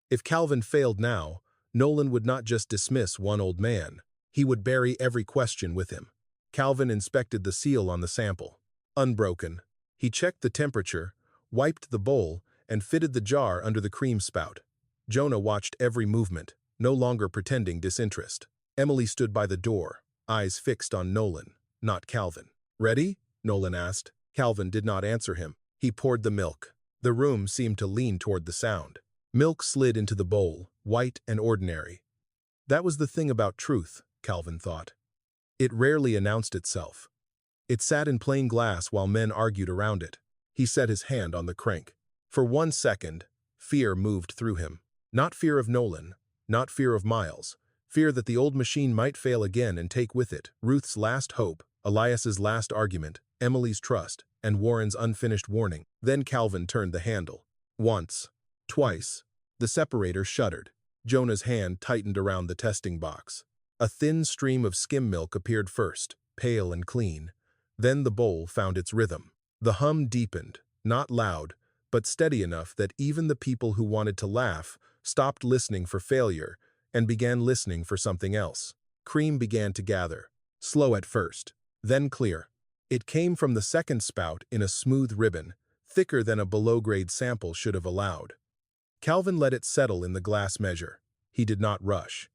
If Calvin failed now, Nolan would not just dismiss one old man. He would bury every question with him. Calvin inspected the seal on the sample. Unbroken. He checked the temperature, wiped the bowl, and fitted the jar under the cream spout. Jonah watched every movement, no longer pretending disinterest. Emily stood by the door, eyes fixed on Nolan, not Calvin. "Ready?" Nolan asked. Calvin did not answer him. He poured the milk. The room seemed to lean toward the sound. Milk slid into the bowl, white and ordinary. That was the thing about truth, Calvin thought. It rarely announced itself. It sat in plain glass while men argued around it. He set his hand on the crank. For 1 second, fear moved through him. Not fear of Nolan, not fear of Miles. Fear that the old machine might fail again and take with it Ruth's last hope, Elias's last argument, Emily's trust, and Warren's unfinished warning. Then Calvin turned the handle. Once. Twice. The separator shuddered. Jonah's hand tightened around the testing box. A thin stream of skim milk appeared first, pale and clean. Then the bowl found its rhythm. The hum deepened, not loud, but steady enough that even the people who wanted to laugh stopped listening for failure and began listening for something else. Cream began to gather, slow at first, then clear. It came from the second spout in a smooth ribbon, thicker than a below-grade sample should have allowed. Calvin let it settle in the glass measure. He did not rush.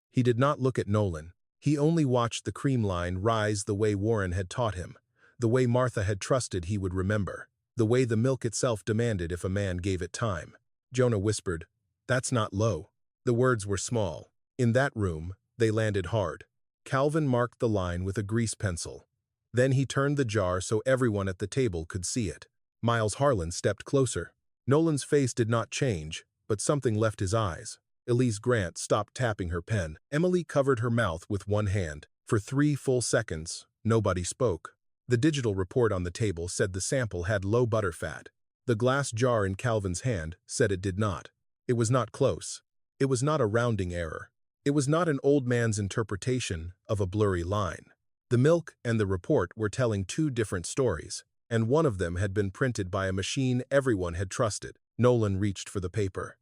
He did not look at Nolan. He only watched the cream line rise the way Warren had taught him, the way Martha had trusted he would remember, the way the milk itself demanded if a man gave it time. Jonah whispered, "That's not low." The words were small. In that room, they landed hard. Calvin marked the line with a grease pencil. Then he turned the jar so everyone at the table could see it. Miles Harlan stepped closer. Nolan's face did not change, but something left his eyes. Elise Grant stopped tapping her pen. Emily covered her mouth with one hand. For 3 full seconds, nobody spoke. The digital report on the table said the sample had low butterfat. The glass jar in Calvin's hand said it did not. It was not close. It was not a rounding error. It was not an old man's interpretation of a blurry line. The milk and the report were telling 2 different stories, and one of them had been printed by a machine everyone had trusted. Nolan reached for the paper.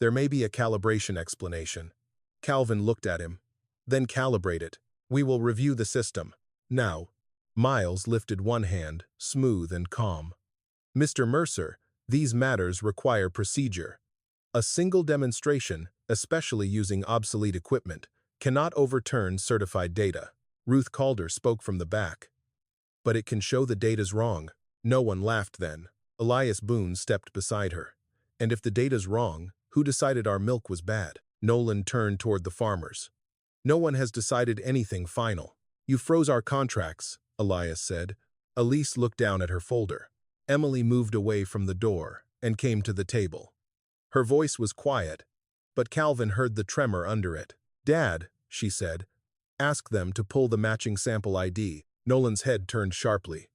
"There may be a calibration explanation." Calvin looked at him. "Then calibrate it. We will review the system. Now." Miles lifted one hand, smooth and calm. "Mr. Mercer, these matters require procedure. A single demonstration, especially using obsolete equipment, cannot overturn certified data." Ruth Calder spoke from the back. "But it can show the data's wrong." No one laughed then. Elias Boone stepped beside her. "And if the data's wrong, who decided our milk was bad?" Nolan turned toward the farmers. "No one has decided anything final. You froze our contracts," Elias said. Elise looked down at her folder. Emily moved away from the door and came to the table. Her voice was quiet, but Calvin heard the tremor under it. "Dad," she said, "ask them to pull the matching sample ID." Nolan's head turned sharply.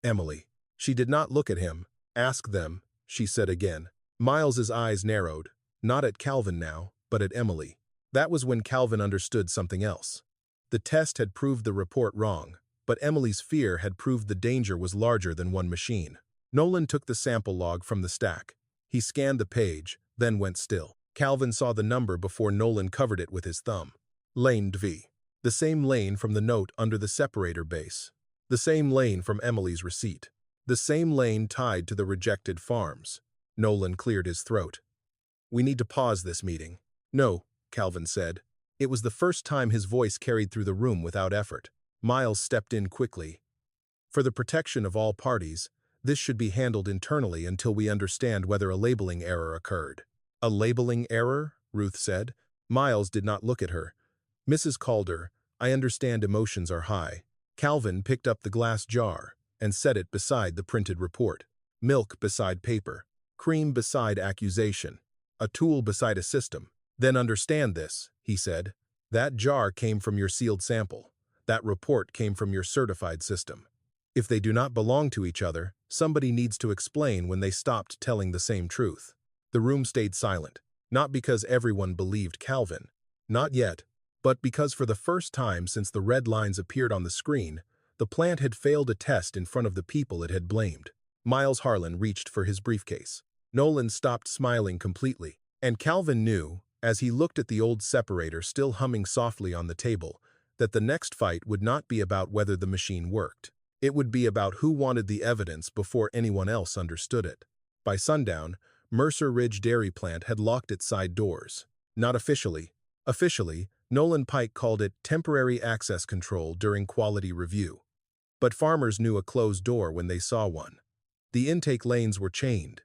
"Emily." She did not look at him. "Ask them," she said again. Miles's eyes narrowed, not at Calvin now, but at Emily. That was when Calvin understood something else. The test had proved the report wrong, but Emily's fear had proved the danger was larger than one machine. Nolan took the sample log from the stack. He scanned the page, then went still. Calvin saw the number before Nolan covered it with his thumb. Lane V. The same lane from the note under the separator base. The same lane from Emily's receipt. The same lane tied to the rejected farms. Nolan cleared his throat. We need to pause this meeting. No, Calvin said. It was the first time his voice carried through the room without effort. Miles stepped in quickly. For the protection of all parties, this should be handled internally until we understand whether a labeling error occurred. A labeling error? Ruth said. Miles did not look at her. Mrs. Calder, I understand emotions are high. Calvin picked up the glass jar and set it beside the printed report. Milk beside paper. Cream beside accusation. A tool beside a system. Then understand this, he said. That jar came from your sealed sample. That report came from your certified system. If they do not belong to each other, somebody needs to explain when they stopped telling the same truth. The room stayed silent, not because everyone believed Calvin. Not yet, but because for the first time since the red lines appeared on the screen, the plant had failed a test in front of the people it had blamed. Miles Harlan reached for his briefcase. Nolan stopped smiling completely, and Calvin knew, as he looked at the old separator still humming softly on the table, that the next fight would not be about whether the machine worked. It would be about who wanted the evidence before anyone else understood it. By sundown, Mercer Ridge Dairy Plant had locked its side doors. Not officially. Officially, Nolan Pike called it temporary access control during quality review. But farmers knew a closed door when they saw one. The intake lanes were chained.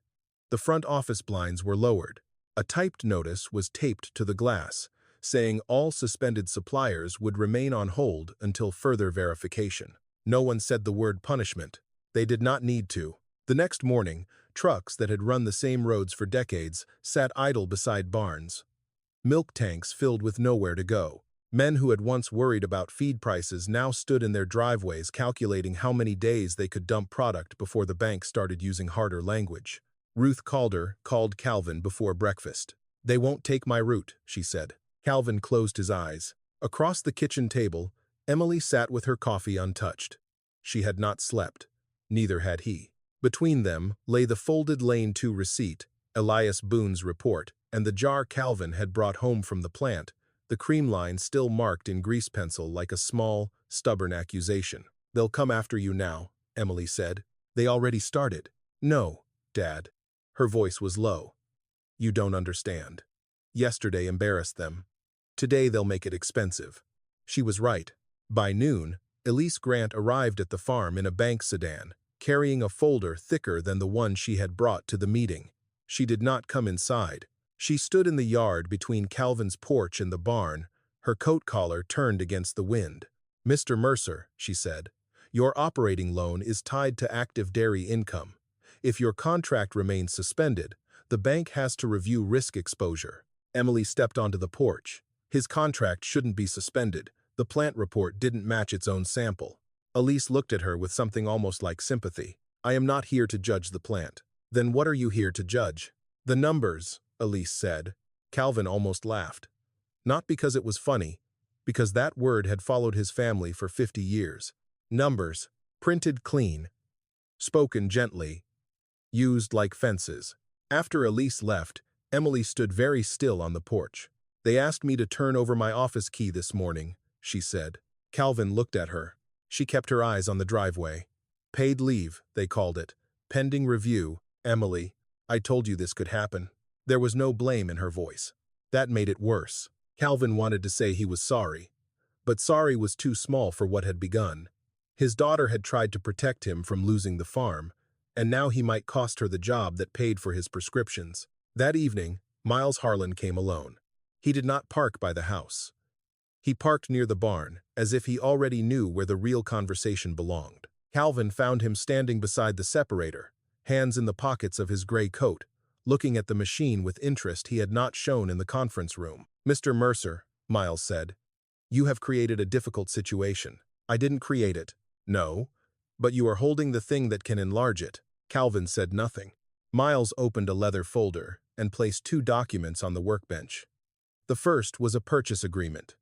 The front office blinds were lowered. A typed notice was taped to the glass, saying all suspended suppliers would remain on hold until further verification. No one said the word punishment. They did not need to. The next morning, trucks that had run the same roads for decades sat idle beside barns. Milk tanks filled with nowhere to go. Men who had once worried about feed prices now stood in their driveways calculating how many days they could dump product before the bank started using harder language. Ruth Calder called Calvin before breakfast. They won't take my root, she said. Calvin closed his eyes. Across the kitchen table, Emily sat with her coffee untouched. She had not slept. Neither had he. Between them lay the folded Lane 2 receipt, Elias Boone's report, and the jar Calvin had brought home from the plant, the cream line still marked in grease pencil like a small, stubborn accusation. They'll come after you now, Emily said. They already started. No, Dad. Her voice was low. You don't understand. Yesterday embarrassed them. Today they'll make it expensive. She was right. By noon, Elise Grant arrived at the farm in a bank sedan, carrying a folder thicker than the one she had brought to the meeting. She did not come inside. She stood in the yard between Calvin's porch and the barn, her coat collar turned against the wind. Mr. Mercer, she said, your operating loan is tied to active dairy income. If your contract remains suspended, the bank has to review risk exposure. Emily stepped onto the porch. His contract shouldn't be suspended. The plant report didn't match its own sample. Elise looked at her with something almost like sympathy. I am not here to judge the plant. Then what are you here to judge? The numbers, Elise said. Calvin almost laughed. Not because it was funny, because that word had followed his family for 50 years. Numbers, printed clean, spoken gently, used like fences. After Elise left, Emily stood very still on the porch. They asked me to turn over my office key this morning, she said. Calvin looked at her. She kept her eyes on the driveway. Paid leave, they called it. Pending review. Emily, I told you this could happen. There was no blame in her voice. That made it worse. Calvin wanted to say he was sorry, but sorry was too small for what had begun. His daughter had tried to protect him from losing the farm, and now he might cost her the job that paid for his prescriptions. That evening, Miles Harlan came alone. He did not park by the house. He parked near the barn, as if he already knew where the real conversation belonged. Calvin found him standing beside the separator, hands in the pockets of his gray coat, looking at the machine with interest he had not shown in the conference room. Mr. Mercer, Miles said, you have created a difficult situation. I didn't create it. No, but you are holding the thing that can enlarge it. Calvin said nothing. Miles opened a leather folder and placed two documents on the workbench. The first was a purchase agreement.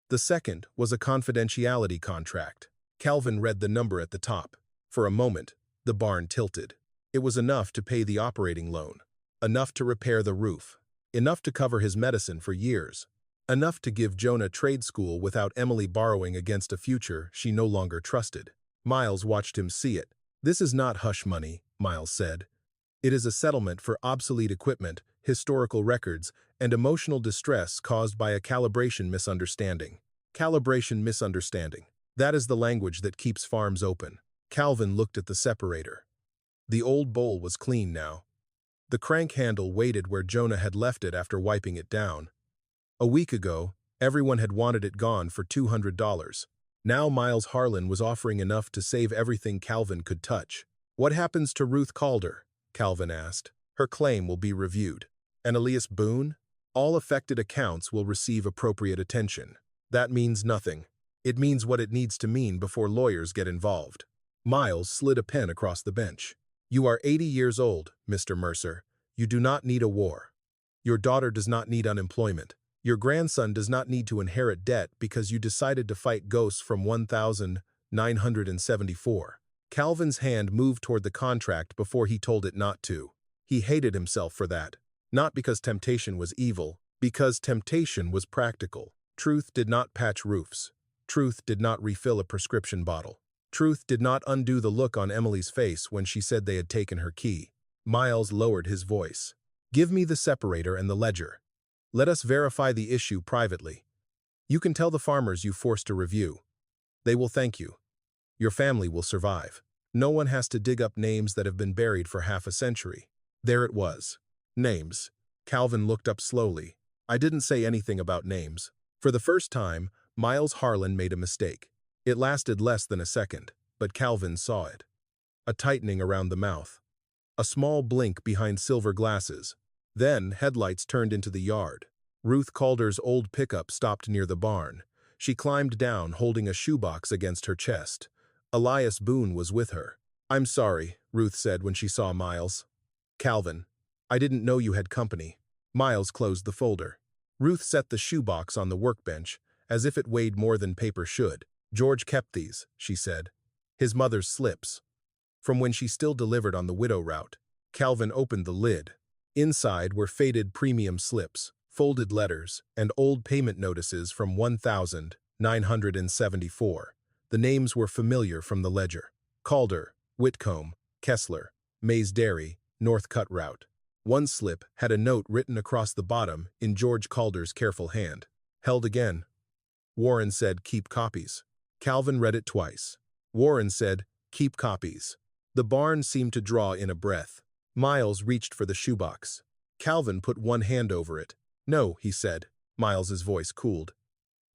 The second was a confidentiality contract. Calvin read the number at the top. For a moment, the barn tilted. It was enough to pay the operating loan, enough to repair the roof, enough to cover his medicine for years, enough to give Jonah trade school without Emily borrowing against a future she no longer trusted. Miles watched him see it. "This is not hush money," Miles said. "It is a settlement for obsolete equipment, historical records, and emotional distress caused by a calibration misunderstanding." Calibration misunderstanding. That is the language that keeps farms open. Calvin looked at the separator. The old bowl was clean now. The crank handle waited where Jonah had left it after wiping it down. A week ago, everyone had wanted it gone for $200. Now Miles Harlan was offering enough to save everything Calvin could touch. "What happens to Ruth Calder?" Calvin asked. "Her claim will be reviewed. And Elias Boone? All affected accounts will receive appropriate attention." "That means nothing. It means what it needs to mean before lawyers get involved." Miles slid a pen across the bench. "You are 80 years old, Mr. Mercer. You do not need a war. Your daughter does not need unemployment. Your grandson does not need to inherit debt because you decided to fight ghosts from 1974. Calvin's hand moved toward the contract before he told it not to. He hated himself for that. Not because temptation was evil, because temptation was practical. Truth did not patch roofs. Truth did not refill a prescription bottle. Truth did not undo the look on Emily's face when she said they had taken her key. Miles lowered his voice. "Give me the separator and the ledger. Let us verify the issue privately. You can tell the farmers you forced a review. They will thank you. Your family will survive. No one has to dig up names that have been buried for half a century." There it was. Names. Calvin looked up slowly. "I didn't say anything about names." For the first time, Miles Harlan made a mistake. It lasted less than a second, but Calvin saw it. A tightening around the mouth. A small blink behind silver glasses. Then headlights turned into the yard. Ruth Calder's old pickup stopped near the barn. She climbed down, holding a shoebox against her chest. Elias Boone was with her. "I'm sorry," Ruth said when she saw Miles. "Calvin, I didn't know you had company." Miles closed the folder. Ruth set the shoebox on the workbench, as if it weighed more than paper should. "George kept these," she said. "His mother's slips. From when she still delivered on the widow route." Calvin opened the lid. Inside were faded premium slips, folded letters, and old payment notices from 1974. The names were familiar from the ledger. Calder, Whitcomb, Kessler, Mays Dairy, North Cut Route. One slip had a note written across the bottom in George Calder's careful hand. "Held again. Warren said keep copies." Calvin read it twice. Warren said, "Keep copies." The barn seemed to draw in a breath. Miles reached for the shoebox. Calvin put one hand over it. "No," he said. Miles's voice cooled.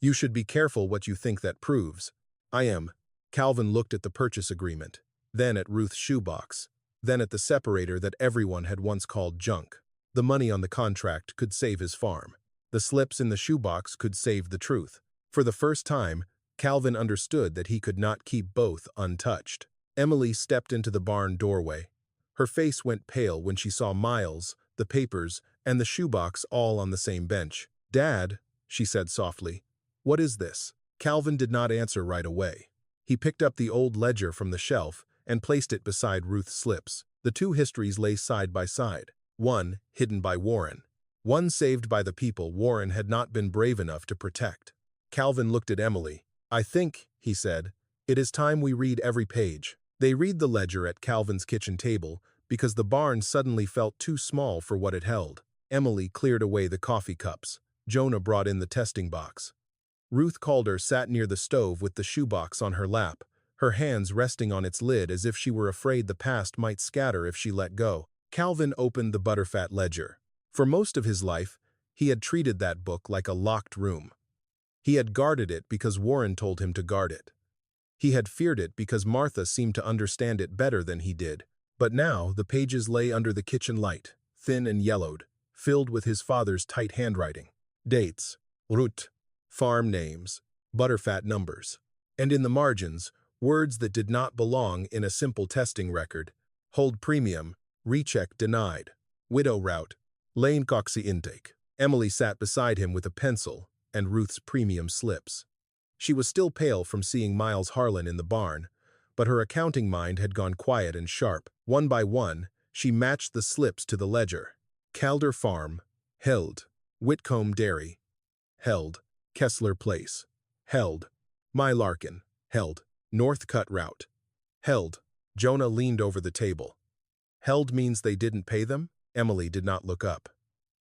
"You should be careful what you think that proves." "I am." Calvin looked at the purchase agreement, then at Ruth's shoebox, then at the separator that everyone had once called junk. The money on the contract could save his farm. The slips in the shoebox could save the truth. For the first time, Calvin understood that he could not keep both untouched. Emily stepped into the barn doorway. Her face went pale when she saw Miles, the papers, and the shoebox all on the same bench. "Dad," she said softly, "what is this?" Calvin did not answer right away. He picked up the old ledger from the shelf and placed it beside Ruth's slips. The two histories lay side by side. One hidden by Warren. One saved by the people Warren had not been brave enough to protect. Calvin looked at Emily. "I think," he said, "it is time we read every page." They read the ledger at Calvin's kitchen table because the barn suddenly felt too small for what it held. Emily cleared away the coffee cups. Jonah brought in the testing box. Ruth Calder sat near the stove with the shoebox on her lap, her hands resting on its lid as if she were afraid the past might scatter if she let go. Calvin opened the butterfat ledger. For most of his life, he had treated that book like a locked room. He had guarded it because Warren told him to guard it. He had feared it because Martha seemed to understand it better than he did. But now the pages lay under the kitchen light, thin and yellowed, filled with his father's tight handwriting. Dates, Ruth, farm names, butterfat numbers. And in the margins, words that did not belong in a simple testing record. Hold premium, Recheck denied. Widow route. Lane Coxey intake. Emily sat beside him with a pencil and Ruth's premium slips. She was still pale from seeing Miles Harlan in the barn, but her accounting mind had gone quiet and sharp. One by one, she matched the slips to the ledger. Calder Farm, held. Whitcomb Dairy, held. Kessler Place, held. Mylarkin, held. Northcutt Route, held. Jonah leaned over the table. Held means they didn't pay them? Emily did not look up.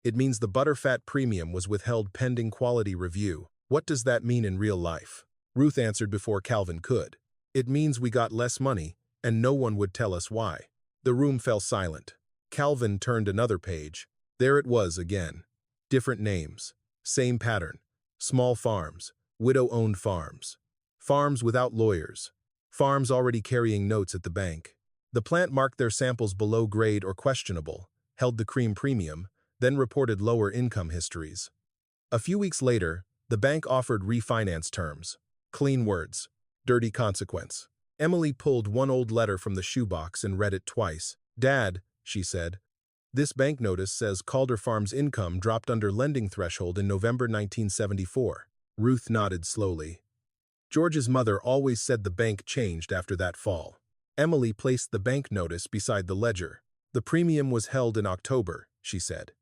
It means the butterfat premium was withheld pending quality review. What does that mean in real life? Ruth answered before Calvin could. It means we got less money, and no one would tell us why. The room fell silent. Calvin turned another page. There it was again. Different names. Same pattern. Small farms. Widow-owned farms. Farms without lawyers. Farms already carrying notes at the bank. The plant marked their samples below grade or questionable, held the cream premium, then reported lower income histories. A few weeks later, the bank offered refinance terms. Clean words. Dirty consequence. Emily pulled one old letter from the shoebox and read it twice. "Dad," she said, "this bank notice says Calder Farm's income dropped under lending threshold in November 1974. Ruth nodded slowly. George's mother always said the bank changed after that fall. Emily placed the bank notice beside the ledger. The premium was held in October, she said.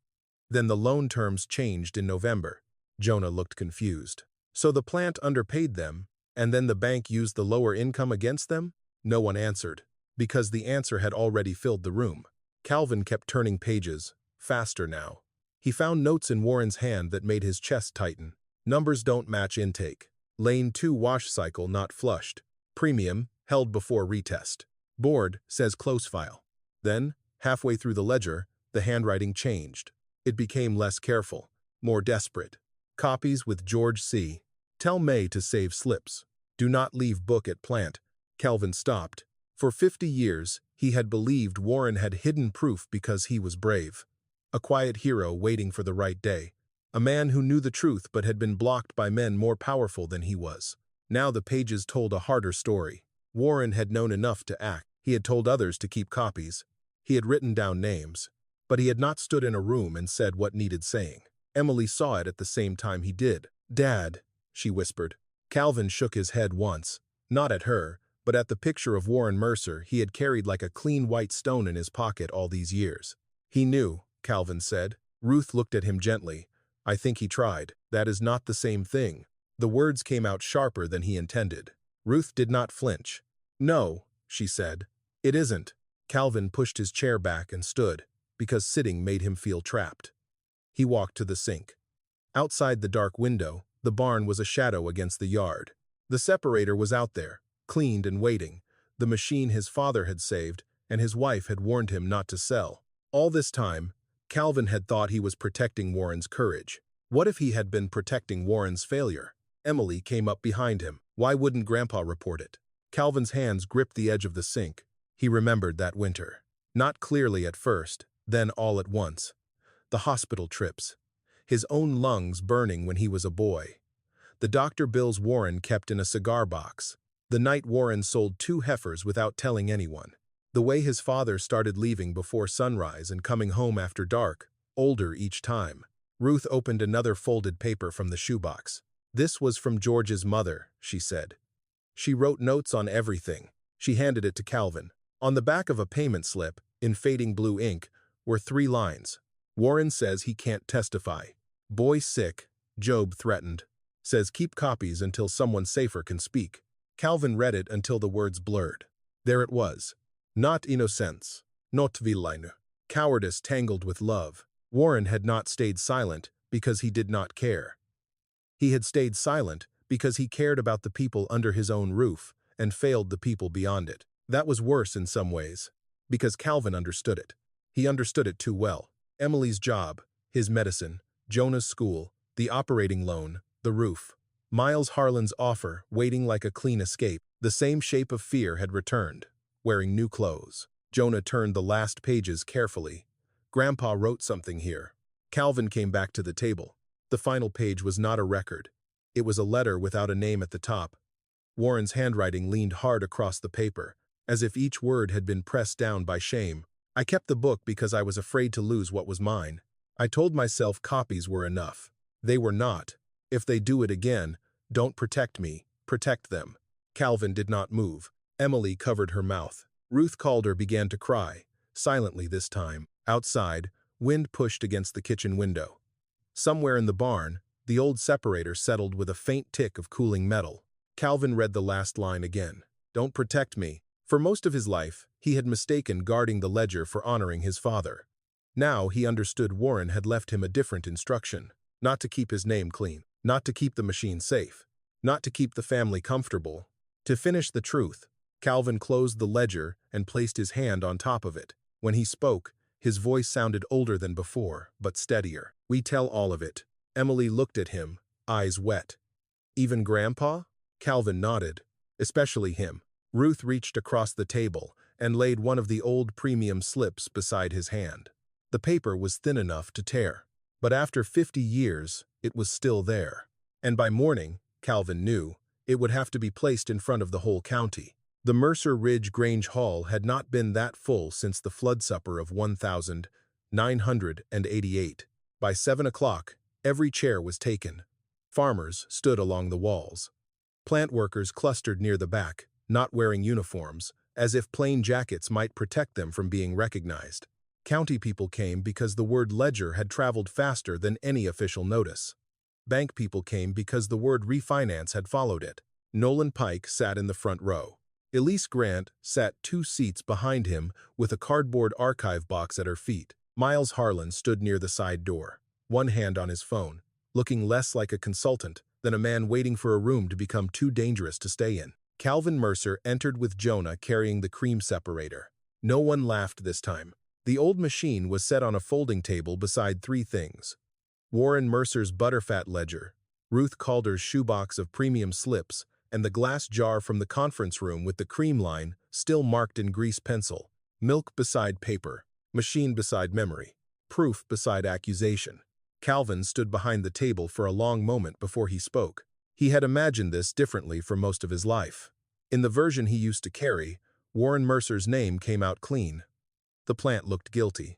Then the loan terms changed in November. Jonah looked confused. So the plant underpaid them, and then the bank used the lower income against them? No one answered, because the answer had already filled the room. Calvin kept turning pages, faster now. He found notes in Warren's hand that made his chest tighten. Numbers don't match intake. Lane 2 wash cycle not flushed. Premium, held before retest. Board, says close file. Then, halfway through the ledger, the handwriting changed. It became less careful, more desperate. Copies with George C. Tell May to save slips. Do not leave book at plant. Calvin stopped. For 50 years, he had believed Warren had hidden proof because he was brave. A quiet hero waiting for the right day. A man who knew the truth but had been blocked by men more powerful than he was. Now the pages told a harder story. Warren had known enough to act. He had told others to keep copies. He had written down names. But he had not stood in a room and said what needed saying. Emily saw it at the same time he did. "Dad," she whispered. Calvin shook his head once, not at her, but at the picture of Warren Mercer he had carried like a clean white stone in his pocket all these years. He knew, Calvin said. Ruth looked at him gently. "I think he tried. That is not the same thing." The words came out sharper than he intended. Ruth did not flinch. "No," she said. "It isn't." Calvin pushed his chair back and stood, because sitting made him feel trapped. He walked to the sink. Outside the dark window, the barn was a shadow against the yard. The separator was out there, cleaned and waiting, the machine his father had saved and his wife had warned him not to sell. All this time, Calvin had thought he was protecting Warren's courage. What if he had been protecting Warren's failure? Emily came up behind him. Why wouldn't Grandpa report it? Calvin's hands gripped the edge of the sink. He remembered that winter. Not clearly at first, then all at once. The hospital trips. His own lungs burning when he was a boy. The doctor bills Warren kept in a cigar box. The night Warren sold 2 heifers without telling anyone. The way his father started leaving before sunrise and coming home after dark, older each time. Ruth opened another folded paper from the shoebox. "This was from George's mother," she said. "She wrote notes on everything." She handed it to Calvin. On the back of a payment slip, in fading blue ink, were 3 lines. "Warren says he can't testify. Boy sick, Job threatened. Says keep copies until someone safer can speak." Calvin read it until the words blurred. There it was. Not innocence. Not villainy. Cowardice tangled with love. Warren had not stayed silent because he did not care. He had stayed silent because he cared about the people under his own roof and failed the people beyond it. That was worse in some ways, because Calvin understood it. He understood it too well. Emily's job, his medicine, Jonah's school, the operating loan, the roof. Miles Harlan's offer, waiting like a clean escape. The same shape of fear had returned, wearing new clothes. Jonah turned the last pages carefully. Grandpa wrote something here. Calvin came back to the table. The final page was not a record. It was a letter without a name at the top. Warren's handwriting leaned hard across the paper, as if each word had been pressed down by shame. I kept the book because I was afraid to lose what was mine. I told myself copies were enough. They were not. If they do it again, don't protect me, protect them. Calvin did not move. Emily covered her mouth. Ruth Calder began to cry, silently this time. Outside, wind pushed against the kitchen window. Somewhere in the barn, the old separator settled with a faint tick of cooling metal. Calvin read the last line again. Don't protect me. For most of his life, he had mistaken guarding the ledger for honoring his father. Now he understood Warren had left him a different instruction. Not to keep his name clean. Not to keep the machine safe. Not to keep the family comfortable. To finish the truth, Calvin closed the ledger and placed his hand on top of it. When he spoke, his voice sounded older than before, but steadier. We tell all of it. Emily looked at him, eyes wet. Even Grandpa? Calvin nodded. Especially him. Ruth reached across the table and laid one of the old premium slips beside his hand. The paper was thin enough to tear, but after 50 years, it was still there. And by morning, Calvin knew, it would have to be placed in front of the whole county. The Mercer Ridge Grange Hall had not been that full since the flood supper of 1988. By 7 o'clock, every chair was taken. Farmers stood along the walls. Plant workers clustered near the back, not wearing uniforms, as if plain jackets might protect them from being recognized. County people came because the word ledger had traveled faster than any official notice. Bank people came because the word refinance had followed it. Nolan Pike sat in the front row. Elise Grant sat 2 seats behind him with a cardboard archive box at her feet. Miles Harlan stood near the side door, one hand on his phone, looking less like a consultant than a man waiting for a room to become too dangerous to stay in. Calvin Mercer entered with Jonah carrying the cream separator. No one laughed this time. The old machine was set on a folding table beside 3 things. Warren Mercer's butterfat ledger, Ruth Calder's shoebox of premium slips, and the glass jar from the conference room with the cream line still marked in grease pencil. Milk beside paper, machine beside memory, proof beside accusation. Calvin stood behind the table for a long moment before he spoke. He had imagined this differently for most of his life. In the version he used to carry, Warren Mercer's name came out clean. The plant looked guilty.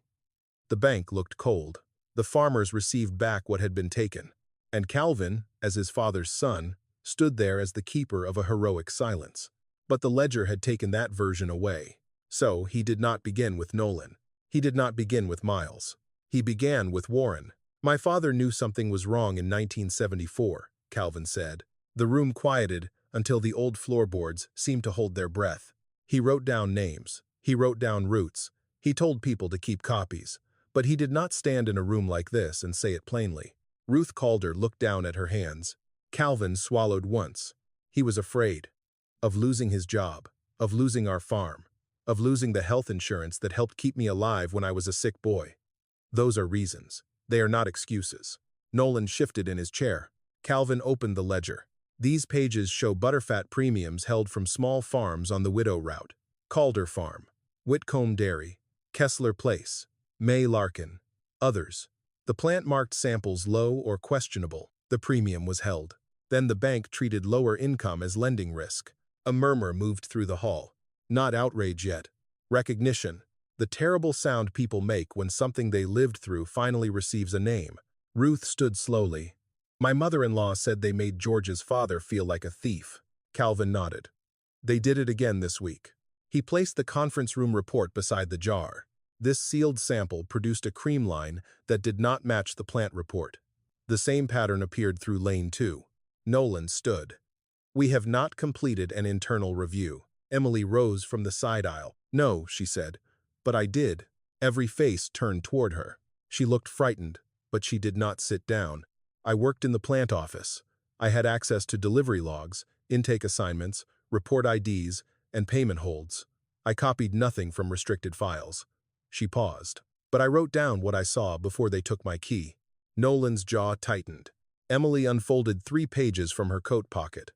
The bank looked cold. The farmers received back what had been taken. And Calvin, as his father's son, stood there as the keeper of a heroic silence. But the ledger had taken that version away. So he did not begin with Nolan. He did not begin with Miles. He began with Warren. My father knew something was wrong in 1974, Calvin said. The room quieted until the old floorboards seemed to hold their breath. He wrote down names. He wrote down routes. He told people to keep copies. But he did not stand in a room like this and say it plainly. Ruth Calder looked down at her hands. Calvin swallowed once. He was afraid. Of losing his job. Of losing our farm. Of losing the health insurance that helped keep me alive when I was a sick boy. Those are reasons. They are not excuses. Nolan shifted in his chair. Calvin opened the ledger. These pages show butterfat premiums held from small farms on the Widow Route. Calder Farm. Whitcomb Dairy. Kessler Place. May Larkin. Others. The plant marked samples low or questionable. The premium was held. Then the bank treated lower income as lending risk. A murmur moved through the hall. Not outrage yet. Recognition. The terrible sound people make when something they lived through finally receives a name. Ruth stood slowly. My mother-in-law said they made George's father feel like a thief. Calvin nodded. They did it again this week. He placed the conference room report beside the jar. This sealed sample produced a cream line that did not match the plant report. The same pattern appeared through lane 2. Nolan stood. We have not completed an internal review. Emily rose from the side aisle. No, she said. But I did. Every face turned toward her. She looked frightened, but she did not sit down. I worked in the plant office. I had access to delivery logs, intake assignments, report IDs, and payment holds. I copied nothing from restricted files. She paused. But I wrote down what I saw before they took my key. Nolan's jaw tightened. Emily unfolded 3 pages from her coat pocket.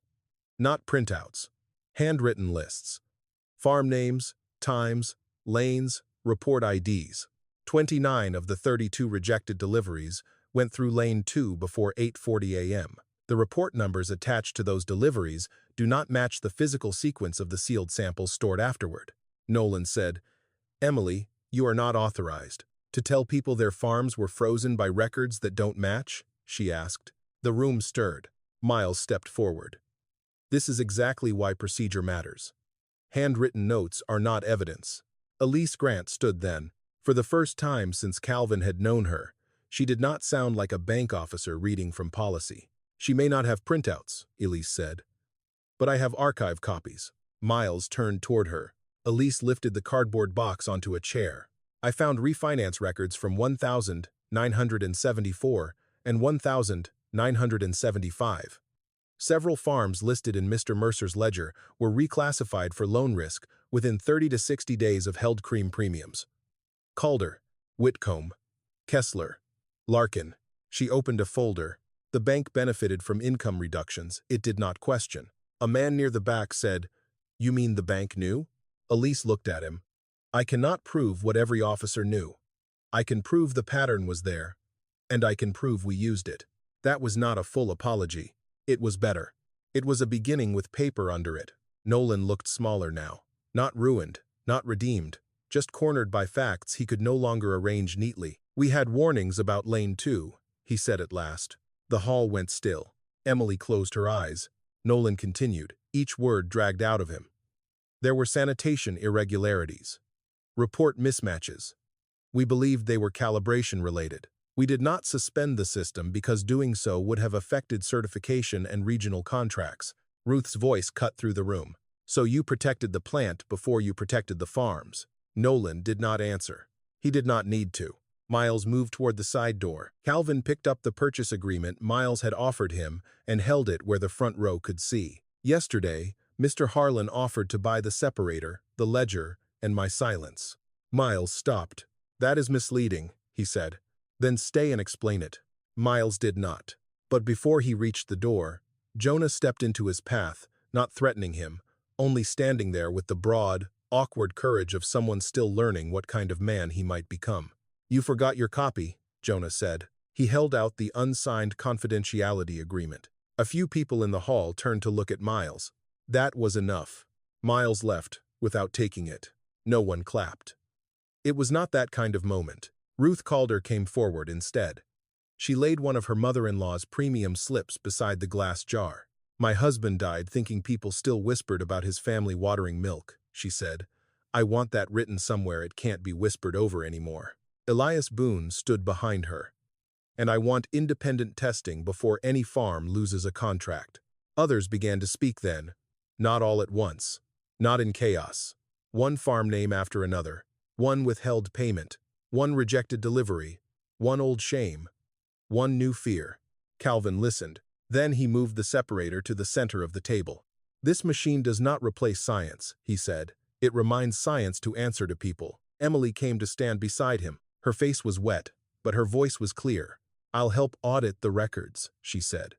Not printouts. Handwritten lists. Farm names, times, lanes, report IDs. 29 of the 32 rejected deliveries went through lane 2 before 8:40 a.m. The report numbers attached to those deliveries do not match the physical sequence of the sealed samples stored afterward. Nolan said, Emily, You are not authorized to tell people their farms were frozen by records that don't match?" she asked. The room stirred. Miles stepped forward. "This is exactly why procedure matters. Handwritten notes are not evidence." Elise Grant stood then. For the first time since Calvin had known her, she did not sound like a bank officer reading from policy. "She may not have printouts," Elise said, "but I have archive copies." Miles turned toward her. Elise lifted the cardboard box onto a chair. "I found refinance records from 1974 and 1975. Several farms listed in Mr. Mercer's ledger were reclassified for loan risk within 30 to 60 days of held cream premiums. Calder, Whitcomb, Kessler, Larkin." She opened a folder. The bank benefited from income reductions it did not question. A man near the back said, "You mean the bank knew?" Elise looked at him. "I cannot prove what every officer knew. I can prove the pattern was there, and I can prove we used it." That was not a full apology. It was better. It was a beginning with paper under it. Nolan looked smaller now. Not ruined, not redeemed, just cornered by facts he could no longer arrange neatly. "We had warnings about Lane 2, he said at last. The hall went still. Emily closed her eyes. Nolan continued, each word dragged out of him. "There were sanitation irregularities. Report mismatches. We believed they were calibration-related. We did not suspend the system because doing so would have affected certification and regional contracts." Ruth's voice cut through the room. "So you protected the plant before you protected the farms." Nolan did not answer. He did not need to. Miles moved toward the side door. Calvin picked up the purchase agreement Miles had offered him and held it where the front row could see. "Yesterday, Mr. Harlan offered to buy the Separator, the ledger, and my silence." Miles stopped. "That is misleading," he said. "Then stay and explain it." Miles did not. But before he reached the door, Jonah stepped into his path, not threatening him, only standing there with the broad, awkward courage of someone still learning what kind of man he might become. "You forgot your copy," Jonah said. He held out the unsigned confidentiality agreement. A few people in the hall turned to look at Miles. That was enough. Miles left, without taking it. No one clapped. It was not that kind of moment. Ruth Calder came forward instead. She laid one of her mother-in-law's premium slips beside the glass jar. "My husband died thinking people still whispered about his family watering milk," she said. "I want that written somewhere it can't be whispered over anymore." Elias Boone stood behind her. "And I want independent testing before any farm loses a contract." Others began to speak then, not all at once, not in chaos. One farm name after another, one withheld payment, one rejected delivery, one old shame, one new fear. Calvin listened. Then he moved the separator to the center of the table. "This machine does not replace science," he said. "It reminds science to answer to people." Emily came to stand beside him. Her face was wet, but her voice was clear. "I'll help audit the records," she said.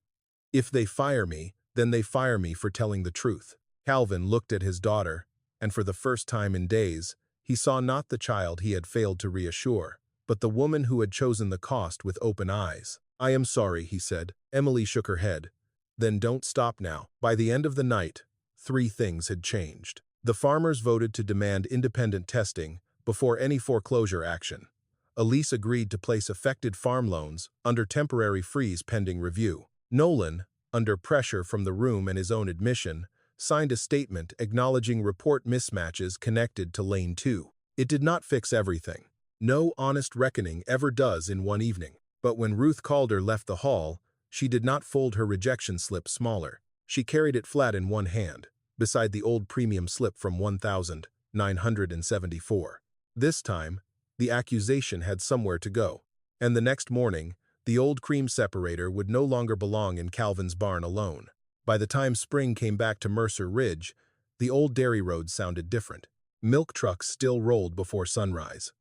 "If they fire me, then they fire me for telling the truth." Calvin looked at his daughter, and for the first time in days, he saw not the child he had failed to reassure, but the woman who had chosen the cost with open eyes. "I am sorry," he said. Emily shook her head. "Then don't stop now." By the end of the night, 3 things had changed. The farmers voted to demand independent testing before any foreclosure action. Elise agreed to place affected farm loans under temporary freeze pending review. Nolan, under pressure from the room and his own admission, signed a statement acknowledging report mismatches connected to Lane 2. It did not fix everything. No honest reckoning ever does in one evening. But when Ruth Calder left the hall, she did not fold her rejection slip smaller. She carried it flat in one hand, beside the old premium slip from 1974. This time, the accusation had somewhere to go. And the next morning, the old cream separator would no longer belong in Calvin's barn alone. By the time spring came back to Mercer Ridge, the old dairy road sounded different. Milk trucks still rolled before sunrise.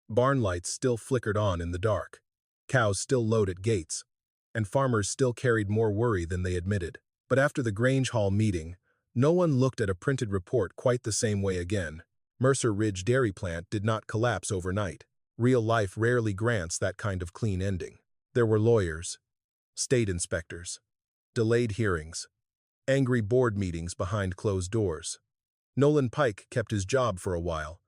Barn lights still flickered on in the dark. Cows still lowed at gates, and farmers still carried more worry than they admitted. But after the Grange Hall meeting, no one looked at a printed report quite the same way again. Mercer Ridge Dairy Plant did not collapse overnight. Real life rarely grants that kind of clean ending. There were lawyers, state inspectors, delayed hearings, angry board meetings behind closed doors. Nolan Pike kept his job for a while,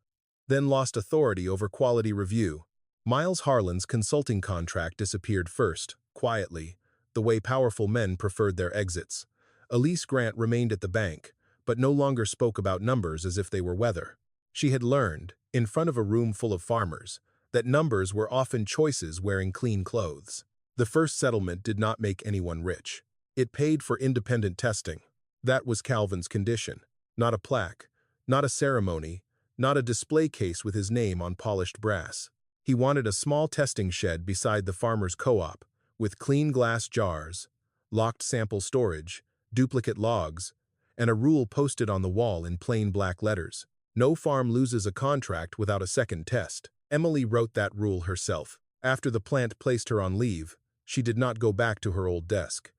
then lost authority over quality review. Miles Harlan's consulting contract disappeared first, quietly, the way powerful men preferred their exits. Elise Grant remained at the bank, but no longer spoke about numbers as if they were weather. She had learned, in front of a room full of farmers, that numbers were often choices wearing clean clothes. The first settlement did not make anyone rich. It paid for independent testing. That was Calvin's condition. Not a plaque, not a ceremony, not a display case with his name on polished brass. He wanted a small testing shed beside the farmer's co-op, with clean glass jars, locked sample storage, duplicate logs, and a rule posted on the wall in plain black letters. No farm loses a contract without a second test. Emily wrote that rule herself. After the plant placed her on leave, she did not go back to her old desk.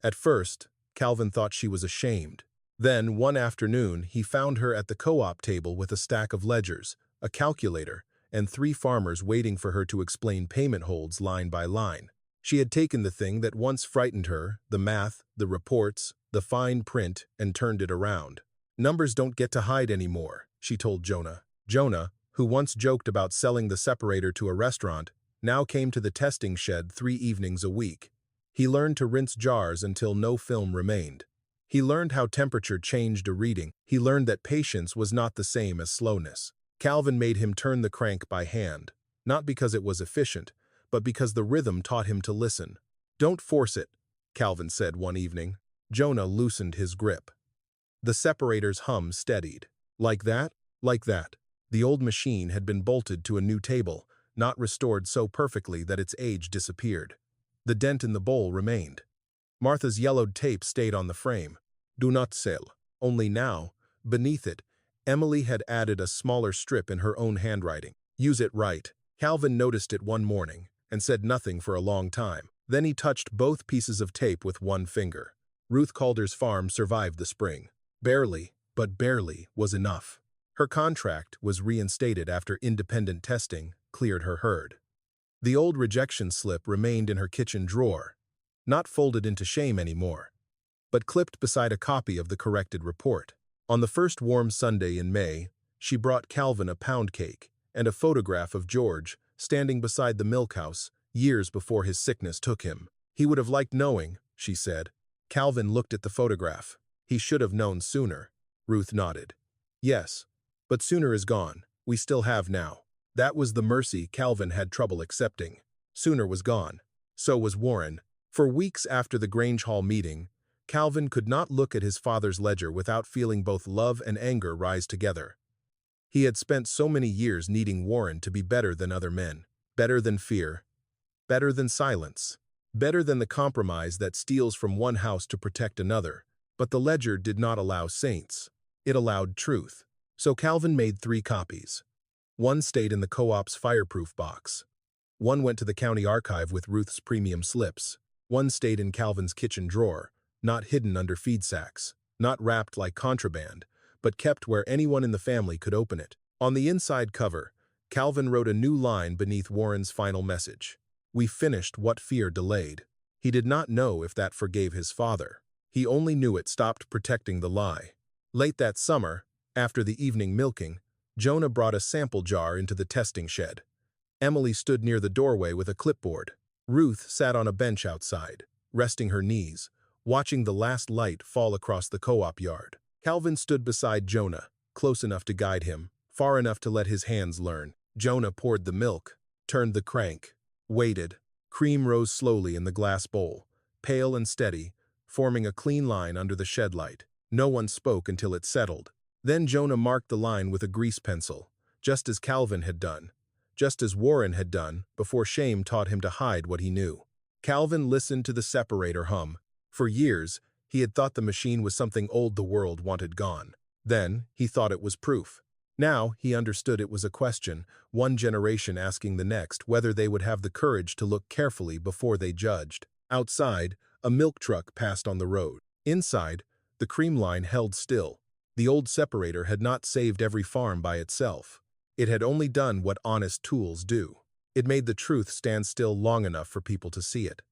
At first, Calvin thought she was ashamed. Then, one afternoon, he found her at the co-op table with a stack of ledgers, a calculator, and 3 farmers waiting for her to explain payment holds line by line. She had taken the thing that once frightened her, the math, the reports, the fine print, and turned it around. "Numbers don't get to hide anymore," she told Jonah. Jonah, who once joked about selling the Separator to a restaurant, now came to the testing shed 3 evenings a week. He learned to rinse jars until no film remained. He learned how temperature changed a reading. He learned that patience was not the same as slowness. Calvin made him turn the crank by hand, not because it was efficient, but because the rhythm taught him to listen. "Don't force it," Calvin said one evening. Jonah loosened his grip. The separator's hum steadied. Like that, like that. The old machine had been bolted to a new table, not restored so perfectly that its age disappeared. The dent in the bowl remained. Martha's yellowed tape stayed on the frame. "Do not sell." Only now, beneath it, Emily had added a smaller strip in her own handwriting. "Use it right." Calvin noticed it one morning and said nothing for a long time. Then he touched both pieces of tape with one finger. Ruth Calder's farm survived the spring. Barely, but barely, was enough. Her contract was reinstated after independent testing cleared her herd. The old rejection slip remained in her kitchen drawer, not folded into shame anymore, but clipped beside a copy of the corrected report. On the first warm Sunday in May, she brought Calvin a pound cake and a photograph of George standing beside the milk house years before his sickness took him. "He would have liked knowing," she said. Calvin looked at the photograph. "He should have known sooner." Ruth nodded. "Yes, but sooner is gone. We still have now." That was the mercy Calvin had trouble accepting. Sooner was gone. So was Warren. For weeks after the Grange Hall meeting, Calvin could not look at his father's ledger without feeling both love and anger rise together. He had spent so many years needing Warren to be better than other men, better than fear, better than silence, better than the compromise that steals from one house to protect another. But the ledger did not allow saints. It allowed truth. So Calvin made 3 copies. One stayed in the co-op's fireproof box. One went to the county archive with Ruth's premium slips. One stayed in Calvin's kitchen drawer, not hidden under feed sacks, not wrapped like contraband, but kept where anyone in the family could open it. On the inside cover, Calvin wrote a new line beneath Warren's final message. "We finished what fear delayed." He did not know if that forgave his father. He only knew it stopped protecting the lie. Late that summer, after the evening milking, Jonah brought a sample jar into the testing shed. Emily stood near the doorway with a clipboard. Ruth sat on a bench outside, resting her knees, watching the last light fall across the co-op yard. Calvin stood beside Jonah, close enough to guide him, far enough to let his hands learn. Jonah poured the milk, turned the crank, waited. Cream rose slowly in the glass bowl, pale and steady, forming a clean line under the shed light. No one spoke until it settled. Then Jonah marked the line with a grease pencil, just as Calvin had done, just as Warren had done before shame taught him to hide what he knew. Calvin listened to the separator hum. For years, he had thought the machine was something old the world wanted gone. Then, he thought it was proof. Now, he understood it was a question, one generation asking the next whether they would have the courage to look carefully before they judged. Outside, a milk truck passed on the road. Inside, the cream line held still. The old separator had not saved every farm by itself. It had only done what honest tools do. It made the truth stand still long enough for people to see it.